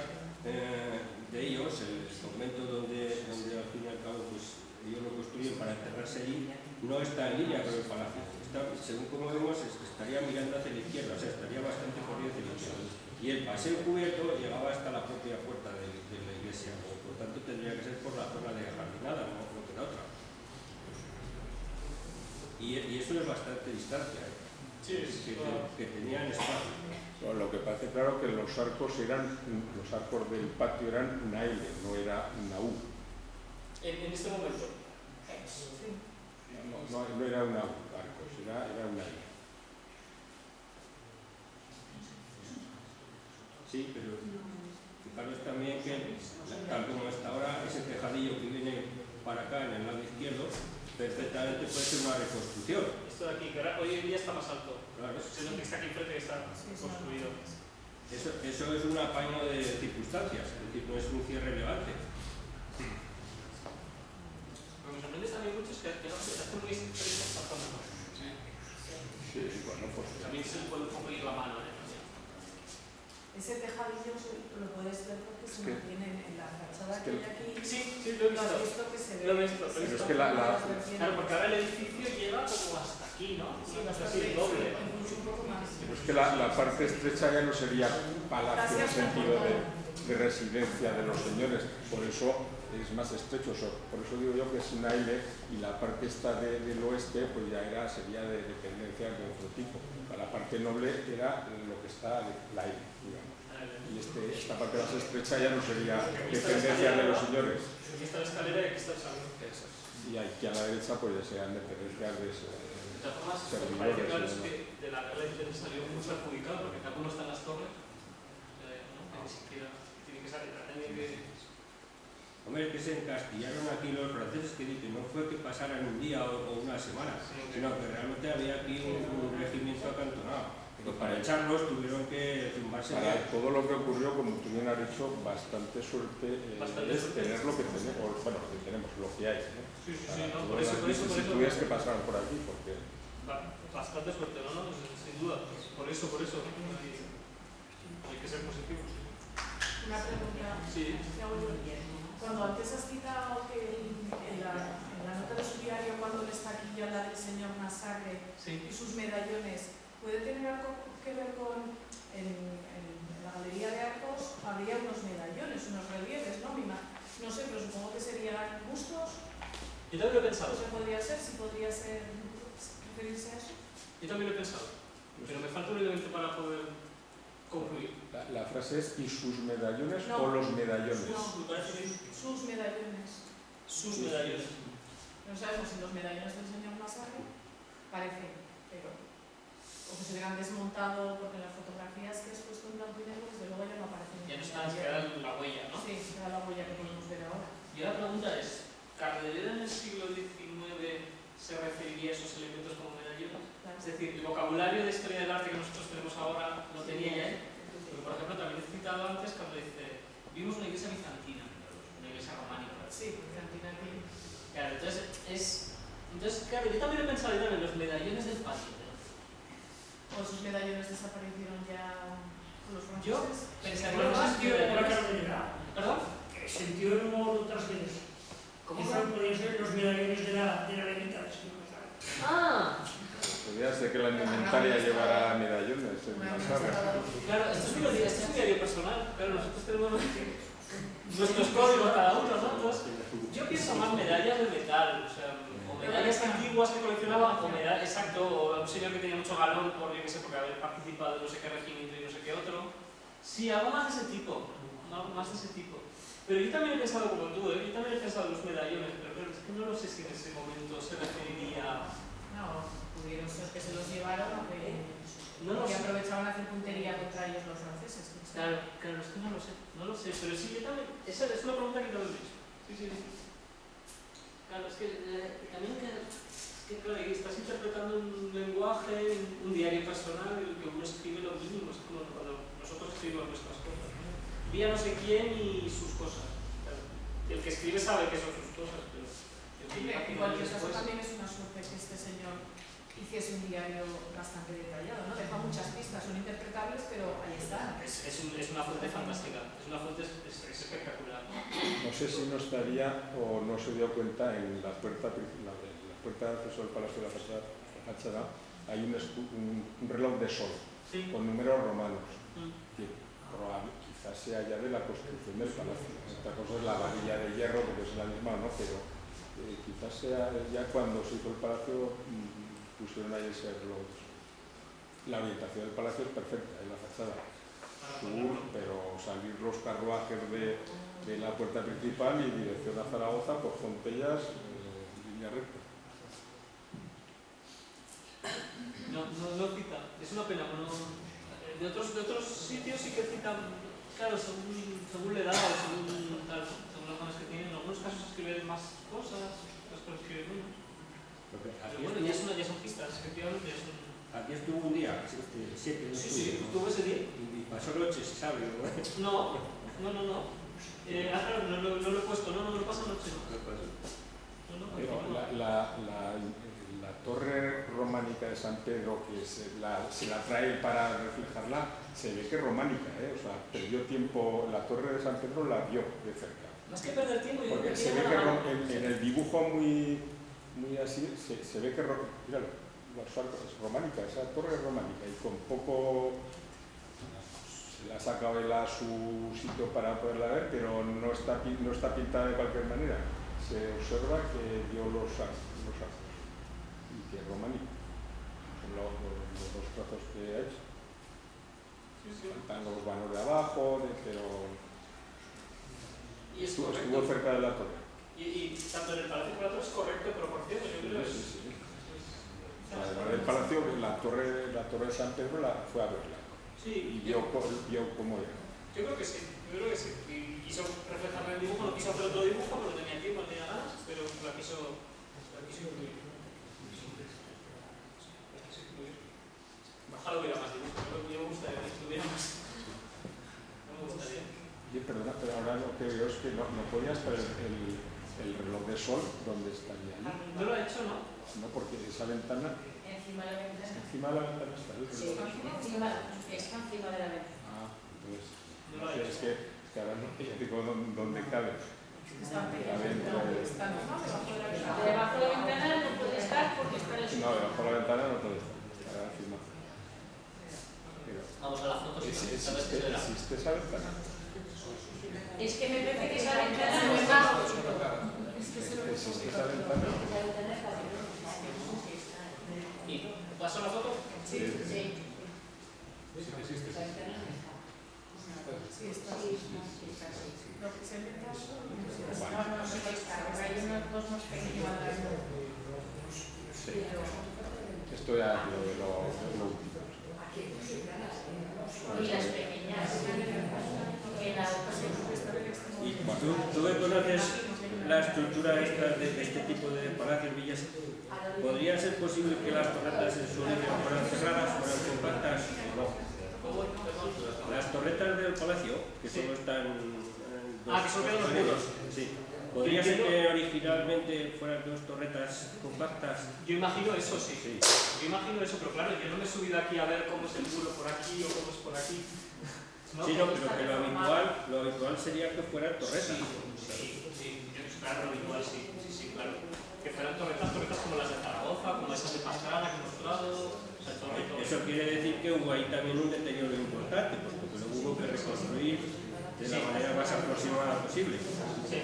de ellos, el convento donde al fin y al cabo pues, ellos lo construyen para enterrarse allí, no está en línea con el palacio. Según como vemos, estaría mirando hacia la izquierda, o sea, estaría bastante corrido hacia la izquierda. Y el paseo cubierto llegaba hasta la propia puerta de la iglesia, por tanto tendría que ser por la zona de jardinada, no que la otra. Y eso es bastante distancia, que tenían espacio. Bueno, lo que parece claro que los arcos del patio eran naile, no era naú. En este momento. No era un arcos, era un naile. Sí, pero fijaros también que, tal como está ahora, ese tejadillo que viene para acá en el lado izquierdo, perfectamente puede ser una reconstrucción. Esto de aquí, que ahora, hoy en día está más alto. Claro. Es lo que está aquí enfrente que está construido. Eso es un apaño de circunstancias, es decir, no es un cierre elegante. Lo que me sorprende también mucho es que no se hace muy estrecho esta zona. Sí, bueno, pues También se puede un poco ir la mano. Ese tejadillo lo puedes ver porque se mantiene en la fachada que hay aquí. Sí, lo he Lo has visto. visto que se ve. Lo he visto. Pero es que Claro, porque ahora el edificio llega como hasta aquí, ¿no? Sí, No sé bastante, si doble. incluso un poco más. pero es que la parte estrecha ya no sería palacio en el sentido de residencia de los señores, por eso es más estrecho. Por eso digo yo que es un aire y la parte esta del oeste pues ya sería de dependencia de otro tipo. La parte noble era lo que está el aire, digamos. Y esta parte más estrecha ya no sería dependencia de los señores. Aquí está la escalera y aquí está el salón. Y aquí a la derecha pues ya sean dependencias de De todas formas, parece servidores. claro es que de la guerra de salió muy perjudicado porque cada uno está en las torres. ¿No? Que ni siquiera tiene que salir. Hombre, que se encastillaron aquí los franceses, que dicen, no fue que pasaran un día o una semana, sino que realmente había aquí un regimiento acantonado. Pero para echarlos tuvieron que zumbarse. Para todo lo que ocurrió, como tú bien has dicho, bastante suerte es tener lo que tenemos, bueno, lo que tenemos, lo que hay. ¿no? Sí, Para no, todas por las eso. vicisitudes que pasaron por aquí, porque Bastante suerte, ¿no? Sin duda. Por eso. Hay que ser positivos. Una pregunta. Sí. Cuando antes has citado que en la nota de su diario, cuando le está aquí ya la del señor Massacre y sus medallones, ¿puede tener algo que ver con, en la galería de arcos, habría unos medallones, unos relieves, ¿no? No sé, pero supongo que serían bustos. Yo también lo he pensado. ¿Qué podría ser? Si podría ser, referirse a eso. Yo también lo he pensado. Pero me falta un elemento para poder concluir. la frase es ¿y sus medallones No. o los medallones? No. Me parece bien. Sus medallones. Sus medallones. No sabemos si los medallones del señor Massacre parecen, pero o que se hubieran desmontado, porque en las fotografías que has puesto en blanco y negro, desde luego ya no aparecen. Ya no están, queda la huella, ¿no? Sí, queda la huella que podemos ver ahora. Y la pregunta es, ¿Cardelera en el siglo XIX se referiría a esos elementos como medallones? Claro. Es decir, el vocabulario de historia del arte que nosotros tenemos ahora no tenía ya él. Porque, por ejemplo, también he citado antes cuando dice, vimos una iglesia bizantina, una iglesia románica. Sí, Bizantina aquí. Claro, entonces, claro, yo también he pensado en los medallones del patio. O sus medallones desaparecieron ya con los Yo franceses. pensaría ¿Cuál en es el los sentido de la medallones. cartelera? ¿Perdón? El sentido del humor otras veces. ¿Cómo? Eso podrían ser los medallones de la levita del siglo pasado. Ah, Podría ser que la indumentaria llevara medallones en la saga. claro, esto es un diario personal. Claro, nosotros tenemos nuestros códigos cada uno, ¿no? Entonces, yo pienso más medallas de metal, o sea, o medallas antiguas que coleccionaba, o medallas, exacto, o un señor que tenía mucho galón por, yo qué sé, porque haber participado en no sé qué regimiento y no sé qué otro. Sí, algo más de ese tipo, no, más de ese tipo. Pero yo también he pensado como tú, yo también he pensado en los medallones, pero claro, es que no lo sé si en ese momento se referiría. No, pudieron ser que se los llevaron o que, No lo que sé. aprovechaban a hacer puntería contra ellos los franceses. ¿Quién sabe? Claro, es que no lo sé, pero sí, yo también, esa es una pregunta que te lo he dicho. Sí. Claro, es que también claro, estás interpretando un lenguaje, un diario personal, en el que uno escribe lo mínimo, es como cuando nosotros escribimos nuestras cosas. Vi a no sé quién y sus cosas. Claro. El que escribe sabe que son sus cosas, pero el que llega En cualquier caso después. también es una suerte que este señor hiciese un subiliario bastante detallado, ¿no? Deja muchas pistas, son interpretables, pero ahí están. Es una fuente fantástica, es una fuente espectacular. No sé si no estaría o no se dio cuenta en la puerta de acceso al Palacio de la Fachada hay un reloj de sol con números romanos. Que quizás sea ya de la construcción del palacio. Esta cosa es la varilla de hierro, porque es la misma, ¿no? Pero quizás sea ya cuando se hizo el palacio pusieron ahí ese reloj. La orientación del palacio es perfecta, en la fachada sur, pero salir los carruajes de la puerta principal y dirección a Zaragoza por Fontellas, línea recta. No cita, es una pena. De otros sitios sí que citan, claro, según la edad o según las manos que tienen. En algunos casos escriben más cosas, otras cosas escriben menos. Pero bueno, ya son pistas, efectivamente. Aquí estuvo un día, 7 de Sí, estuvo ese día. Y pasó noche, se sabe. No. Claro, no lo he puesto, no pasa noche. Pero la torre románica de San Pedro, que se la trae para reflejarla, se ve que es románica, o sea, perdió tiempo, la torre de San Pedro la vio de cerca. Más que perder tiempo, yo porque creo que se ve que en el dibujo muy así, se ve que, mira, es románica, esa torre es románica, y con poco se la ha sacado él a su sitio para poderla ver, pero no está pintada de cualquier manera. Se observa que dio los arcos y que es románico. Son los dos trazos que ha hecho. Faltan los vanos de abajo, pero estuvo cerca de la torre. Y tanto en el Palacio como en la torre es correcto de proporción, yo creo. Sí. Además del palacio, la torre de San Pedro fue a verla. Sí, y vio cómo era. Yo creo que sí. Y quiso reflejarlo en el dibujo, no quiso hacer otro dibujo, pero no tenía tiempo, no tenía ganas, pero la quiso incluir. Ojalá hubiera más dibujos, yo me gustaría que hubiera más. No me gustaría. Perdona, pero ahora lo que veo es que no podía estar el reloj de sol donde estaría allí. No lo ha hecho, ¿no? No, porque esa ventana. Encima de la ventana. Encima de la ventana está el reloj. Sí, está encima de la ventana. Entonces, es que ahora no digo dónde cabe. Está debajo de la ventana. Debajo de la ventana no puede estar porque está en el suelo. No, debajo de la ventana no puede estar. Está encima. Vamos a la foto. ¿Existe esa ventana? Es que me parece que esa ventana no está. ¿Existe esa ventana? ¿Y paso la foto? Sí. Sí, está. Lo que se ha inventado. No está. Hay unos dos más pequeños. Esto ya lo último. Y las pequeñas. ¿Y tú que conoces la estructura de este tipo de palacios, villas? ¿Podría ser posible que las torretas en su origen fueran cerradas, fueran compactas o no? Las torretas del palacio, que solo están en que solo quedan los muros. Sí. ¿Podría ser que originalmente fueran dos torretas compactas? Yo imagino eso, sí. Yo imagino eso, pero claro, yo no me he subido aquí a ver cómo es el muro por aquí o cómo es por aquí. ¿No? Sí, no, pero que lo habitual sería que fueran torretas. Sí, claro, lo habitual sí, claro. Que fueran torretas como las de Zaragoza, como esas de Pastrana que hemos mostrado. Eso quiere decir que hubo ahí también un deterioro importante, porque luego hubo que reconstruir de la manera más aproximada posible. Sí.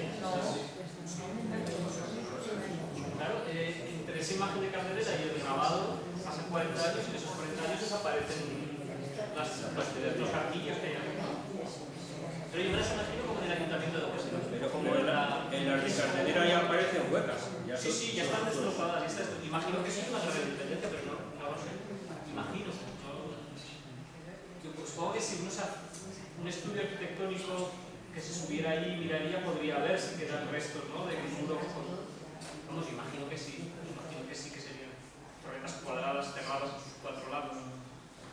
Claro, entre esa imagen de Calderera y el grabado, hace 40 años, en esos 40 años desaparecen los arquillos que hay aquí. Pero yo me las imagino como en el ayuntamiento de Huesca. Pero como en la de Calderera ya aparecen huecas. Sí, ya están destrozadas. Imagino que sí es una gran diferencia, pero no lo sé. Imagino. Supongo que si uno hace un estudio arquitectónico que se subiera ahí y miraría, podría ver si quedan restos, ¿no? De un muro. Vamos, imagino que sí. Que serían torretas cuadradas cerradas a sus 4 lados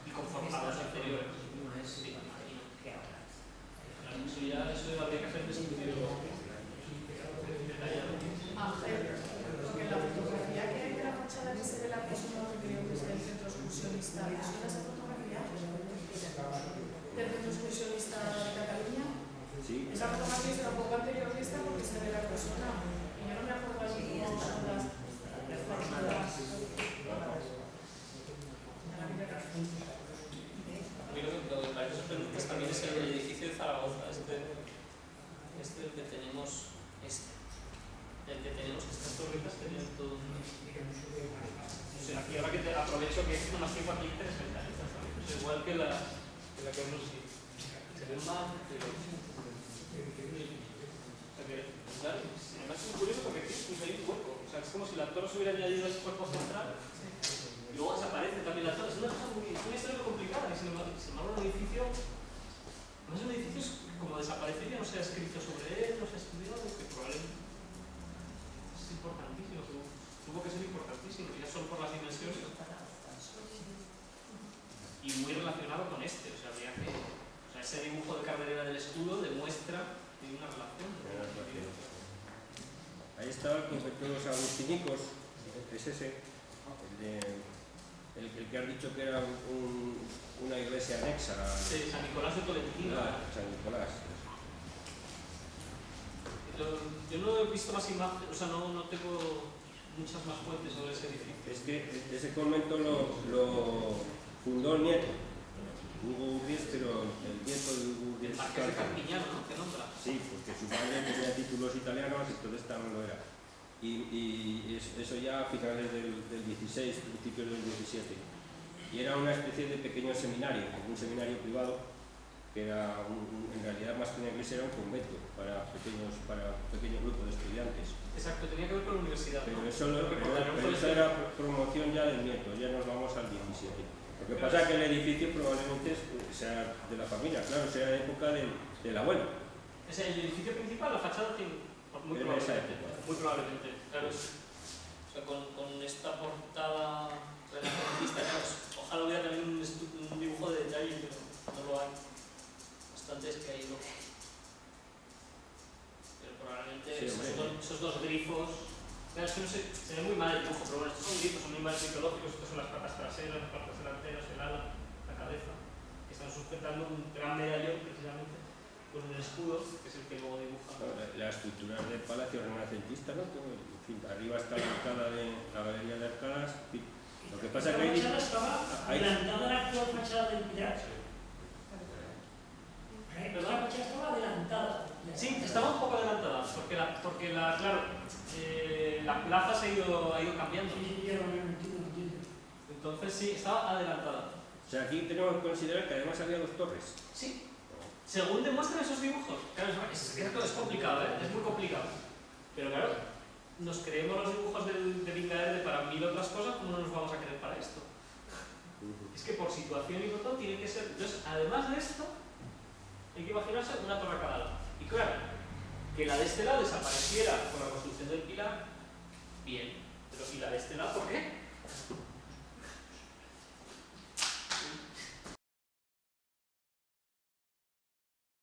y con forjados interiores. Sí, imagino. Claro, eso habría que hacer un estudio detallado. Ángel, porque en la fotografía que hay de la fachada que se ve la persona, creo que es el excursionista. ¿Te suena esa fotografía? Del centro excursionista de Cataluña. Sí. Esa fotografía es un poco anterior a esta porque se ve la persona. Y yo no me acuerdo así cómo son las A mí lo que me parece sorprendente también es el edificio de Zaragoza, el que tenemos, el que tenemos estas torretas tenían todo. O sea, aquí ahora que te aprovecho que es más tiempo aquí interesmentalistas también, pues igual que la que hemos visto. Se ven más, pero... Claro, además es muy curioso porque aquí hay un cuerpo, o sea, es como si la torre se hubiera añadido a ese cuerpo central y luego desaparece también la torre. Es una historia muy complicada y sin embargo un edificio, además un edificio es como desaparecido, no se ha escrito sobre él, no se ha estudiado, que probablemente es importantísimo, tuvo que ser importantísimo, ya solo por las dimensiones y muy relacionado con este, o sea, habría que, o sea, ese dibujo de Carderera del escudo demuestra que hay una relación. Ahí estaba el concepto de los agustinicos, es ese, el que has dicho que era una iglesia anexa. Sí, San Nicolás de Tolentino. San Nicolás. Yo no he visto más imágenes, o sea, no tengo muchas más fuentes sobre ese edificio. Es que ese convento lo fundó el nieto, Hugo Urdiez, pero el nieto de Hugo Urdiez. El Marqués de Campiñano, ¿no? ¿Qué nombra? Sí, porque su padre tenía títulos italianos, entonces también lo era. Y eso ya a finales del 16, principios del 17. Y era una especie de pequeño seminario, un seminario privado, que era en realidad más que una iglesia era un convento para pequeños grupos de estudiantes. Exacto, tenía que ver con la universidad. Pero eso era promoción ya del nieto, ya nos vamos al 17. Lo que pasa es que el edificio probablemente sea de la familia, claro, sea de época del abuelo. Es el edificio principal, la fachada tiene muy probablemente. Claro. O sea, con esta portada renacentista, ojalá hubiera también un dibujo de detalle, pero no lo hay. Bastantes que hay, ¿no? Pero probablemente Sí, esos dos grifos. Claro, es que no sé, se ve muy mal el dibujo, pero bueno, estos son grifos, son animales mitológicos, estos son las patas traseras, las patas delanteras, el ala, la cabeza, que están sujetando un gran medallón precisamente con el escudo, que es el que luego dibuja. La estructura del palacio renacentista, ¿no? En fin, arriba está la arcada de la galería de arcadas. Lo que pasa es que la fachada estaba adelantada a la actual fachada del Pilar. La fachada estaba adelantada. Sí, estaba un poco adelantada, porque claro, la plaza se ha ido cambiando. Entonces sí, estaba adelantada. O sea, aquí tenemos que considerar que además había dos torres. Sí, según demuestran esos dibujos. Claro, es complicado, ¿eh? Es muy complicado. Pero claro, nos creemos los dibujos de Vingaerde para mil otras cosas, ¿cómo no nos vamos a creer para esto? Es que por situación y por todo tiene que ser... Entonces, además de esto, hay que imaginarse una torre a cada lado. Y claro, que la de este lado desapareciera con la construcción del pilar, bien. Pero ¿y la de este lado por qué?